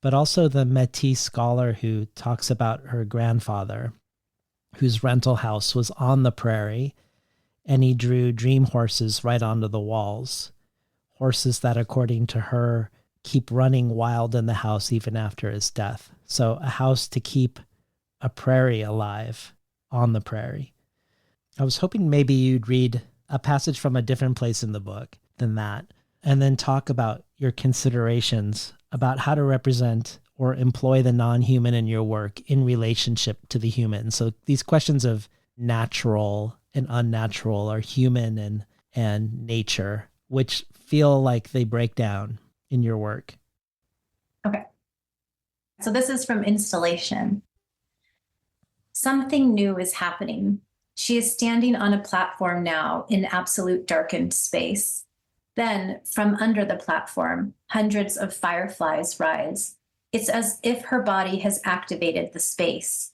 But also the Métis scholar who talks about her grandfather, whose rental house was on the prairie, and he drew dream horses right onto the walls, horses that, according to her, keep running wild in the house even after his death. So a house to keep a prairie alive on the prairie. I was hoping maybe you'd read a passage from a different place in the book than that, and then talk about your considerations about how to represent or employ the non-human in your work in relationship to the human. So these questions of natural and unnatural, or human and nature, which feel like they break down in your work. Okay. So this is from Installation. Something new is happening. She is standing on a platform now in absolute darkened space. Then, from under the platform, hundreds of fireflies rise. It's as if her body has activated the space.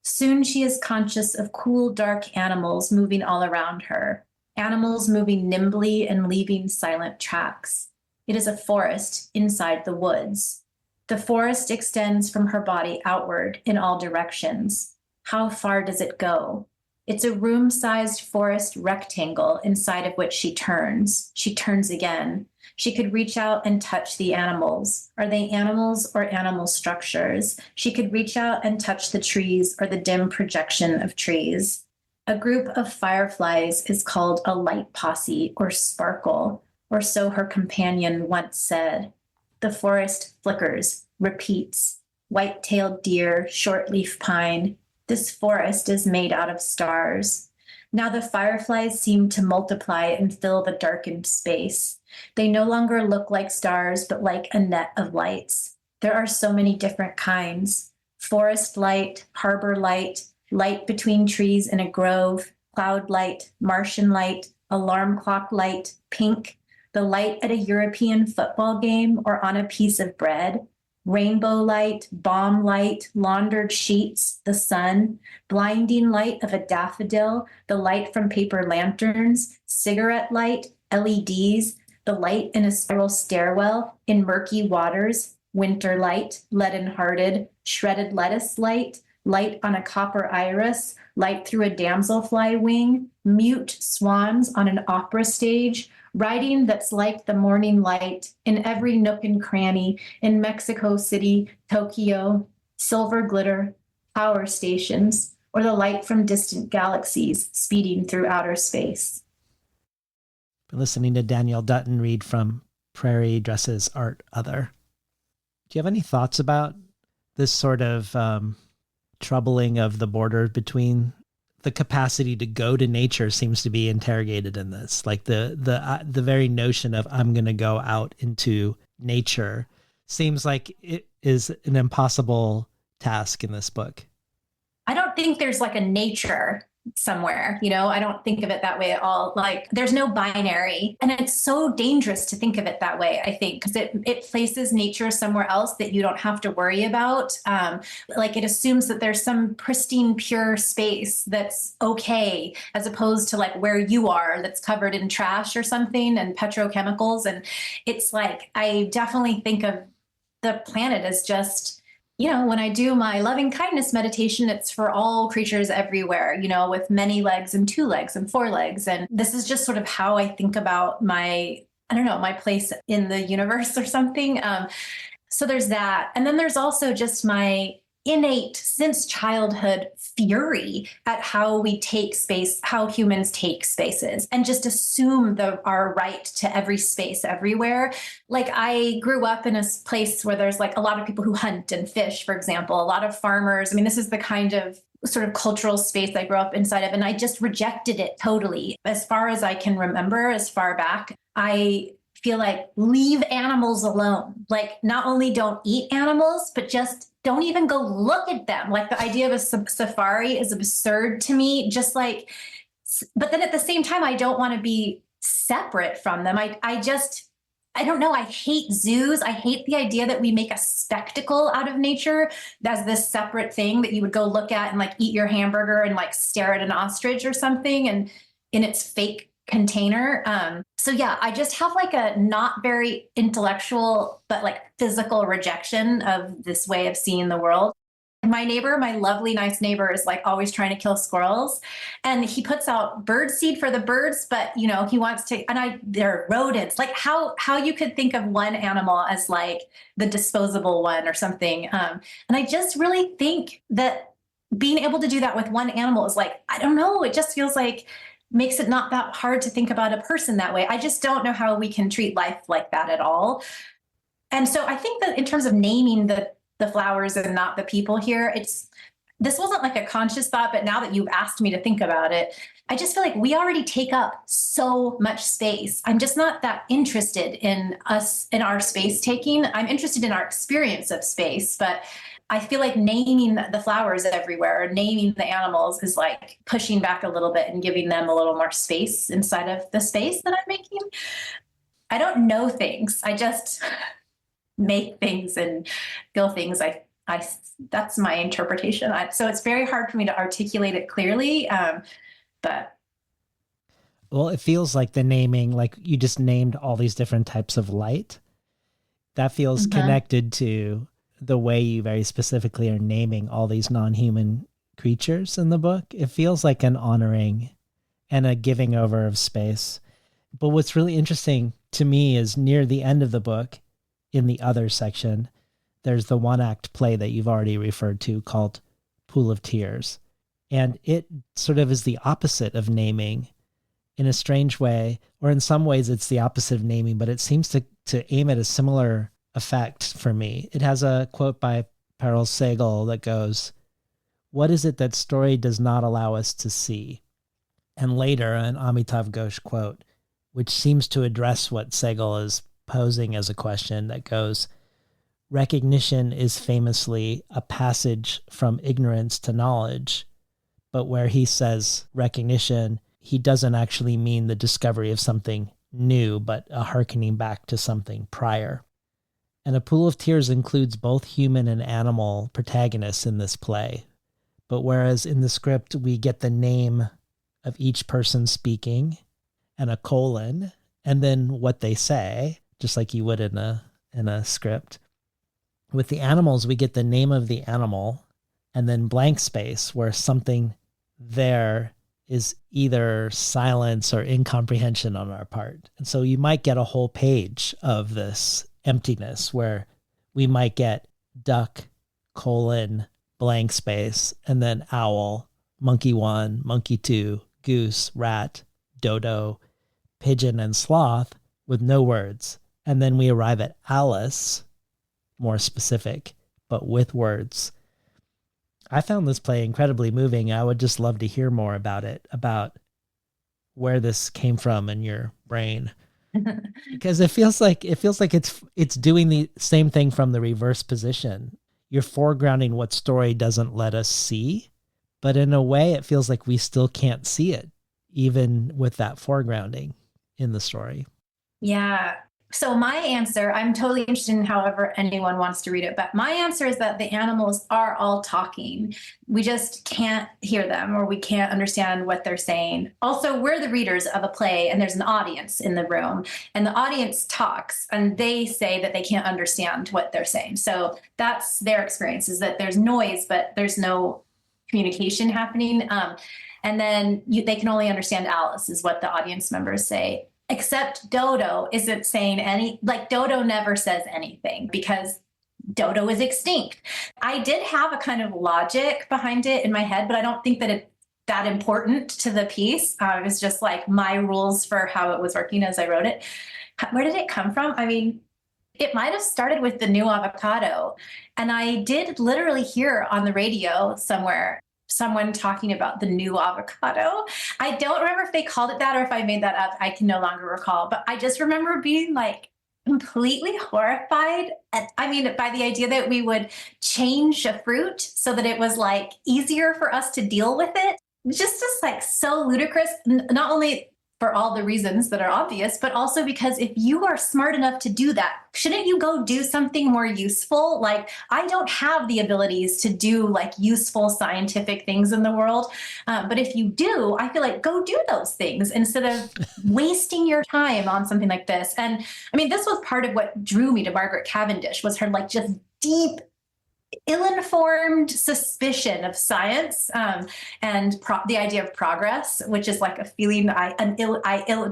Soon she is conscious of cool, dark animals moving all around her, animals moving nimbly and leaving silent tracks. It is a forest inside the woods. The forest extends from her body outward in all directions. How far does it go? It's a room-sized forest rectangle inside of which she turns. She turns again. She could reach out and touch the animals. Are they animals or animal structures? She could reach out and touch the trees or the dim projection of trees. A group of fireflies is called a light posse or sparkle, or so her companion once said. The forest flickers, repeats. White-tailed deer, short-leaf pine. This forest is made out of stars. Now the fireflies seem to multiply and fill the darkened space. They no longer look like stars, but like a net of lights. There are so many different kinds. Forest light, harbor light, light between trees in a grove, cloud light, Martian light, alarm clock light, pink, the light at a European football game or on a piece of bread, rainbow light, bomb light, laundered sheets, the sun, blinding light of a daffodil, the light from paper lanterns, cigarette light, LEDs, the light in a spiral stairwell, in murky waters, winter light, leaden-hearted, shredded lettuce light, light on a copper iris, light through a damselfly wing, mute swans on an opera stage, writing that's like the morning light in every nook and cranny in Mexico City, Tokyo, silver glitter, power stations, or the light from distant galaxies speeding through outer space. Been listening to Danielle Dutton read from Prairie Dresses Art Other. Do you have any thoughts about this sort of troubling of the border between the capacity to go to nature seems to be interrogated in this, like the very notion of I'm going to go out into nature seems like it is an impossible task in this book. I don't think there's like a nature somewhere, I don't think of it that way at all. Like there's no binary, and it's so dangerous to think of it that way, I think, because it places nature somewhere else that you don't have to worry about. Like it assumes that there's some pristine, pure space that's okay, as opposed to like where you are that's covered in trash or something and petrochemicals. And it's like, I definitely think of the planet as just, when I do my loving kindness meditation, it's for all creatures everywhere, with many legs and 2 legs and 4 legs. And this is just sort of how I think about my place in the universe or something. So there's that. And then there's also just my innate, since childhood, fury at how we take space, how humans take spaces, and just assume our right to every space everywhere. Like I grew up in a place where there's like a lot of people who hunt and fish, for example, a lot of farmers. I mean, this is the kind of sort of cultural space I grew up inside of, and I just rejected it totally. As far as I can remember, as far back, I feel like leave animals alone. Like not only don't eat animals, but just don't even go look at them. Like the idea of a safari is absurd to me. Just like, but then at the same time, I don't want to be separate from them. I don't know. I hate zoos. I hate the idea that we make a spectacle out of nature as this separate thing that you would go look at and like eat your hamburger and like stare at an ostrich or something and in its fake container. So yeah, I just have like a not very intellectual, but like physical rejection of this way of seeing the world. My neighbor, my lovely, nice neighbor, is like always trying to kill squirrels, and he puts out bird seed for the birds, but he wants to, and they're rodents. Like how you could think of one animal as like the disposable one or something. And I just really think that being able to do that with one animal is like, I don't know, it just feels like makes it not that hard to think about a person that way. I just don't know how we can treat life like that at all. And so I think that in terms of naming the flowers and not the people here, this wasn't like a conscious thought, but now that you've asked me to think about it, I just feel like we already take up so much space. I'm just not that interested in us, in our space taking. I'm interested in our experience of space, but I feel like naming the flowers everywhere, or naming the animals, is like pushing back a little bit and giving them a little more space inside of the space that I'm making. I don't know things. I just make things and feel things. That's my interpretation. So it's very hard for me to articulate it clearly. But well, it feels like the naming, like you just named all these different types of light. That feels connected to the way you very specifically are naming all these non-human creatures in the book. It feels like an honoring and a giving over of space. But what's really interesting to me is near the end of the book in the other section. There's the one-act play that you've already referred to called Pool of Tears. And it sort of is the opposite of naming in a strange way, or in some ways it's the opposite of naming, but it seems to aim at a similar effect for me. It has a quote by Parul Sehgal that goes, "What is it that story does not allow us to see?" And later, an Amitav Ghosh quote, which seems to address what Sehgal is posing as a question that goes, "Recognition is famously a passage from ignorance to knowledge," but where he says recognition, he doesn't actually mean the discovery of something new, but a hearkening back to something prior. And A Pool of Tears includes both human and animal protagonists in this play. But whereas in the script we get the name of each person speaking and a colon, and then what they say, just like you would in a script, with the animals we get the name of the animal and then blank space where something there is either silence or incomprehension on our part. And so you might get a whole page of this emptiness where we might get duck, colon, blank space, and then owl, monkey 1, monkey 2, goose, rat, dodo, pigeon, and sloth with no words. And then we arrive at Alice, more specific, but with words. I found this play incredibly moving. I would just love to hear more about it, about where this came from in your brain. Because it feels like it's doing the same thing from the reverse position. You're foregrounding what story doesn't let us see, but in a way it feels like we still can't see it, even with that foregrounding in the story. Yeah. So my answer, I'm totally interested in however anyone wants to read it, but my answer is that the animals are all talking. We just can't hear them, or we can't understand what they're saying. Also, we're the readers of a play and there's an audience in the room, and the audience talks and they say that they can't understand what they're saying. So that's their experience, is that there's noise, but there's no communication happening. And then they can only understand Alice, is what the audience members say. Except Dodo isn't saying Dodo never says anything because Dodo is extinct. I did have a kind of logic behind it in my head, but I don't think that it's that important to the piece. It was just like my rules for how it was working as I wrote it. Where did it come from? I mean, it might have started with the new avocado. And I did literally hear on the radio somewhere someone talking about the new avocado. I don't remember if they called it that or if I made that up. I can no longer recall, but I just remember being like completely horrified by the idea that we would change a fruit so that it was like easier for us to deal with it. Just like so ludicrous, not only for all the reasons that are obvious, but also because if you are smart enough to do that, shouldn't you go do something more useful? Like, I don't have the abilities to do like useful scientific things in the world. But if you do, I feel like go do those things instead of wasting your time on something like this. And I mean, this was part of what drew me to Margaret Cavendish, was her like just deep, ill-informed suspicion of science, and the idea of progress, which is like a feeling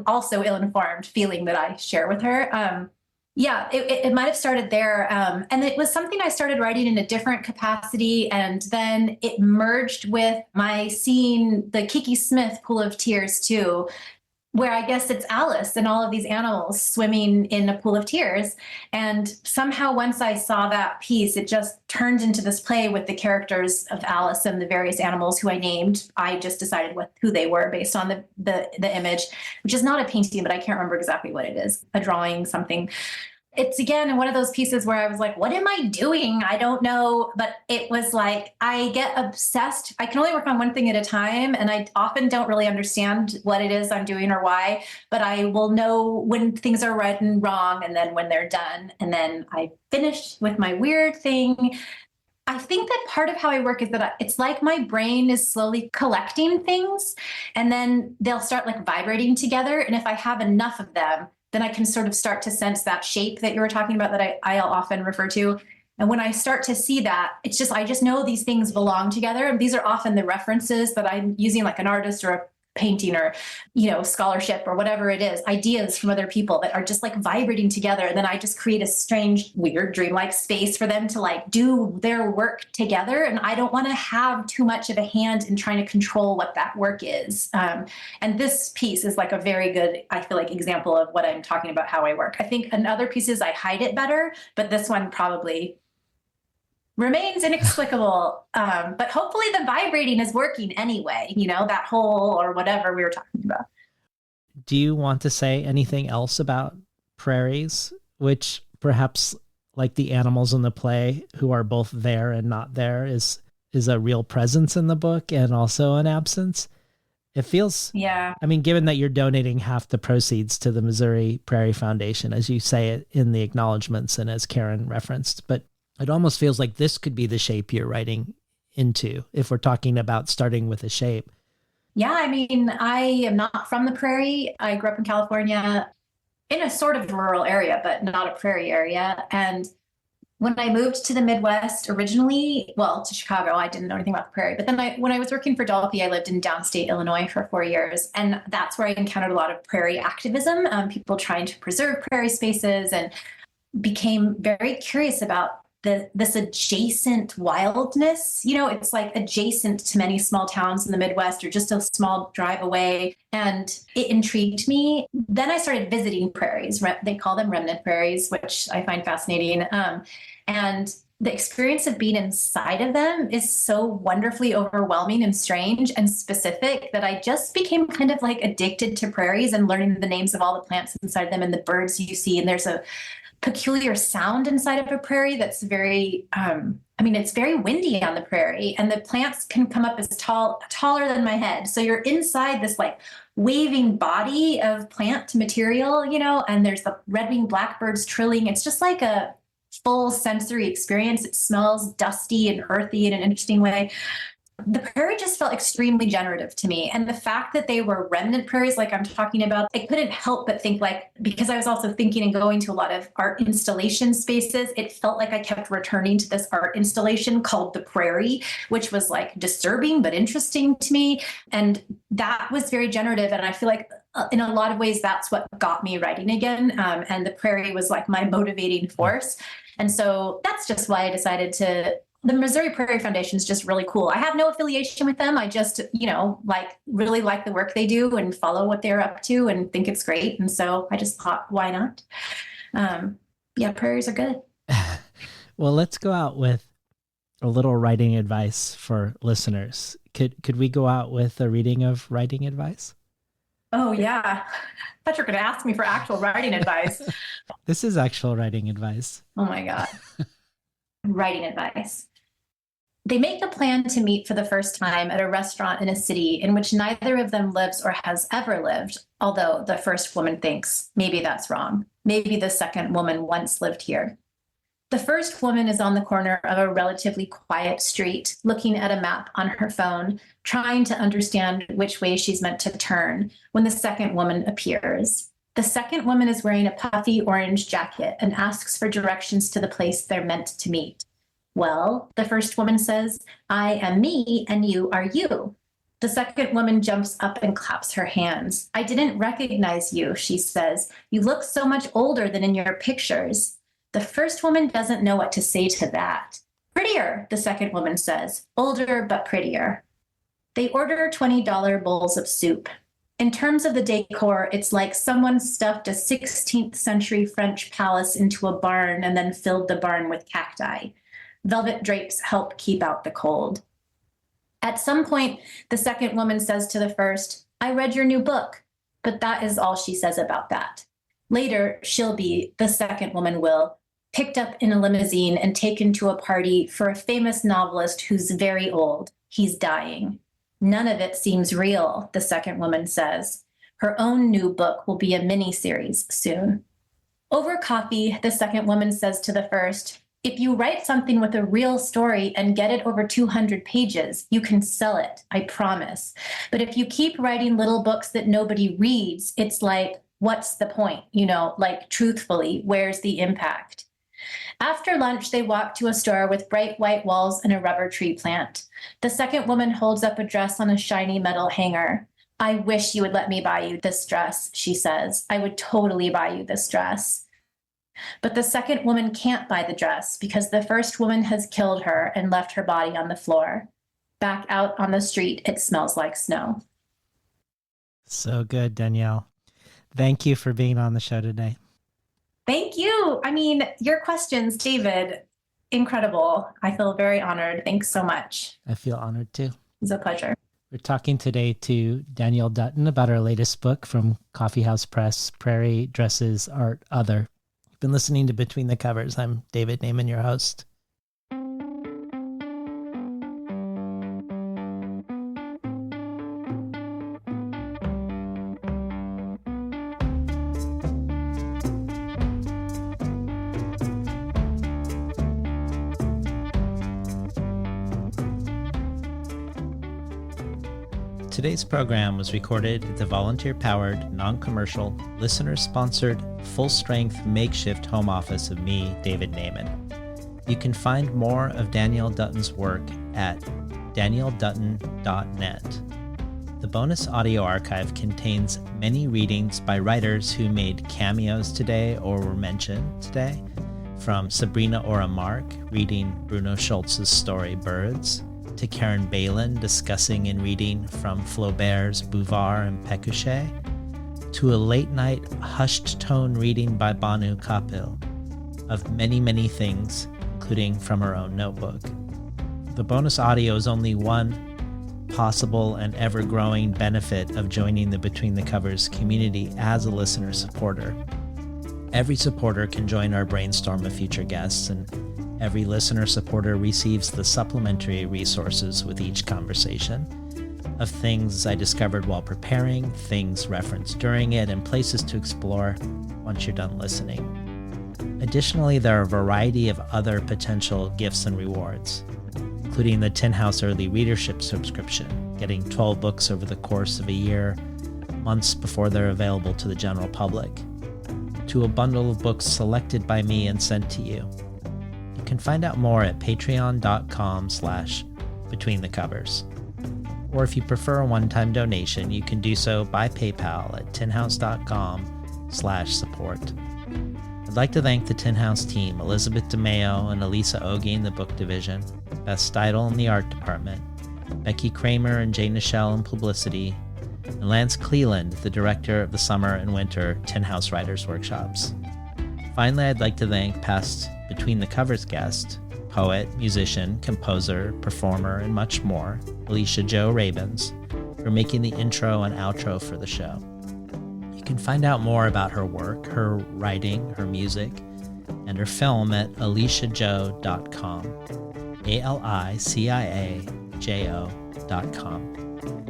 also ill-informed feeling that I share with her. It might have started there. And it was something I started writing in a different capacity. And then it merged with my seeing the Kiki Smith Pool of Tears too, where I guess it's Alice and all of these animals swimming in a pool of tears. And somehow once I saw that piece, it just turned into this play with the characters of Alice and the various animals who I named. I just decided who they were based on the image, which is not a painting, but I can't remember exactly what it is, a drawing, something. It's again one of those pieces where I was like, what am I doing? I don't know. But it was like, I get obsessed. I can only work on one thing at a time. And I often don't really understand what it is I'm doing or why, but I will know when things are right and wrong. And then when they're done, and then I finish with my weird thing. I think that part of how I work is that it's like my brain is slowly collecting things, and then they'll start like vibrating together. And if I have enough of them, then I can sort of start to sense that shape that you were talking about that I'll often refer to. And when I start to see that, I just know these things belong together. And these are often the references that I'm using, like an artist or painting or, scholarship or whatever it is, ideas from other people that are just like vibrating together. And then I just create a strange, weird, dreamlike space for them to like do their work together. And I don't want to have too much of a hand in trying to control what that work is. And this piece is like a very good, I feel like, example of what I'm talking about, how I work. I think in other pieces I hide it better, but this one probably remains inexplicable. But hopefully the vibrating is working anyway, that whole or whatever we were talking about. Do you want to say anything else about prairies, which perhaps like the animals in the play who are both there and not there is a real presence in the book and also an absence? It feels, yeah. I mean, given that you're donating half the proceeds to the Missouri Prairie Foundation, as you say it in the acknowledgments and as Karen referenced, but it almost feels like this could be the shape you're writing into if we're talking about starting with a shape. Yeah, I mean, I am not from the Prairie. I grew up in California in a sort of rural area, but not a prairie area. And when I moved to the Midwest originally, well, to Chicago, I didn't know anything about the Prairie. But then when I was working for Dolphy, I lived in downstate Illinois for 4 years. And that's where I encountered a lot of prairie activism, people trying to preserve prairie spaces, and became very curious about this adjacent wildness. It's like adjacent to many small towns in the Midwest or just a small drive away. And it intrigued me. Then I started visiting prairies. They call them remnant prairies, which I find fascinating. And the experience of being inside of them is so wonderfully overwhelming and strange and specific that I just became kind of like addicted to prairies and learning the names of all the plants inside them and the birds you see. And there's a peculiar sound inside of a prairie that's very, it's very windy on the prairie, and the plants can come up as taller than my head. So you're inside this like waving body of plant material, and there's the red-winged blackbirds trilling. It's just like a full sensory experience. It smells dusty and earthy in an interesting way. The prairie just felt extremely generative to me. And the fact that they were remnant prairies, like I'm talking about, I couldn't help but think because I was also thinking and going to a lot of art installation spaces, it felt like I kept returning to this art installation called The Prairie, which was like disturbing but interesting to me. And that was very generative. And I feel like in a lot of ways, that's what got me writing again. And the prairie was like my motivating force. And so that's just why I decided the Missouri Prairie Foundation is just really cool. I have no affiliation with them. I just, really like the work they do and follow what they're up to and think it's great. And so I just thought, why not? Prairies are good. Well, let's go out with a little writing advice for listeners. Could we go out with a reading of writing advice? Oh, yeah. I thought you were going to ask me for actual writing advice. This is actual writing advice. Oh, my God. Writing advice. They make a plan to meet for the first time at a restaurant in a city in which neither of them lives or has ever lived, although the first woman thinks, maybe that's wrong. Maybe the second woman once lived here. The first woman is on the corner of a relatively quiet street, looking at a map on her phone, trying to understand which way she's meant to turn, when the second woman appears. The second woman is wearing a puffy orange jacket and asks for directions to the place they're meant to meet. Well, the first woman says, I am me and you are you. The second woman jumps up and claps her hands. I didn't recognize you, she says. You look so much older than in your pictures. The first woman doesn't know what to say to that. Prettier, the second woman says. Older, but prettier. They order $20 bowls of soup. In terms of the decor, it's like someone stuffed a 16th century French palace into a barn and then filled the barn with cacti. Velvet drapes help keep out the cold. At some point, the second woman says to the first, I read your new book, but that is all she says about that. Later, the second woman will, picked up in a limousine and taken to a party for a famous novelist who's very old. He's dying. None of it seems real, the second woman says. Her own new book will be a mini-series soon. Over coffee, the second woman says to the first, if you write something with a real story and get it over 200 pages, you can sell it, I promise. But if you keep writing little books that nobody reads, it's like, what's the point? Truthfully, where's the impact? After lunch, they walk to a store with bright white walls and a rubber tree plant. The second woman holds up a dress on a shiny metal hanger. I wish you would let me buy you this dress, she says. I would totally buy you this dress. But the second woman can't buy the dress because the first woman has killed her and left her body on the floor. Back out on the street, it smells like snow. So good, Danielle. Thank you for being on the show today. Thank you. I mean, your questions, David, incredible. I feel very honored. Thanks so much. I feel honored too. It's a pleasure. We're talking today to Danielle Dutton about our latest book from Coffeehouse Press, Prairie, Dresses, Art, Other. You've been listening to Between the Covers. I'm David Naiman, your host. Today's program was recorded at the volunteer-powered, non-commercial, listener-sponsored, full-strength makeshift home office of me, David Naiman. You can find more of Danielle Dutton's work at danielledutton.net. The bonus audio archive contains many readings by writers who made cameos today or were mentioned today, from Sabrina Ora Mark reading Bruno Schultz's story Birds, to Karen Balin discussing and reading from Flaubert's Bouvard and Pécuchet, to a late-night hushed tone reading by Banu Kapil of many, many things, including from her own notebook. The bonus audio is only one possible and ever-growing benefit of joining the Between the Covers community as a listener supporter. Every supporter can join our brainstorm of future guests, and every listener supporter receives the supplementary resources with each conversation of things I discovered while preparing, things referenced during it, and places to explore once you're done listening. Additionally, there are a variety of other potential gifts and rewards, including the Tin House Early Readership subscription, getting 12 books over the course of a year, months before they're available to the general public, to a bundle of books selected by me and sent to you. You can find out more at patreon.com/betweenthecovers. Or if you prefer a one-time donation, you can do so by PayPal at tinhouse.com/support. I'd like to thank the Tin House team, Elizabeth DeMeo and Elisa Ogie in the book division, Beth Steidel in the art department, Becky Kramer and Jay Nichelle in publicity, and Lance Cleland, the director of the summer and winter Tin House Writers Workshops. Finally, I'd like to thank past Between the Covers guest, poet, musician, composer, performer, and much more, Alicia Jo Rabins, for making the intro and outro for the show. You can find out more about her work, her writing, her music, and her film at aliciajo.com, ALICIAJO.com.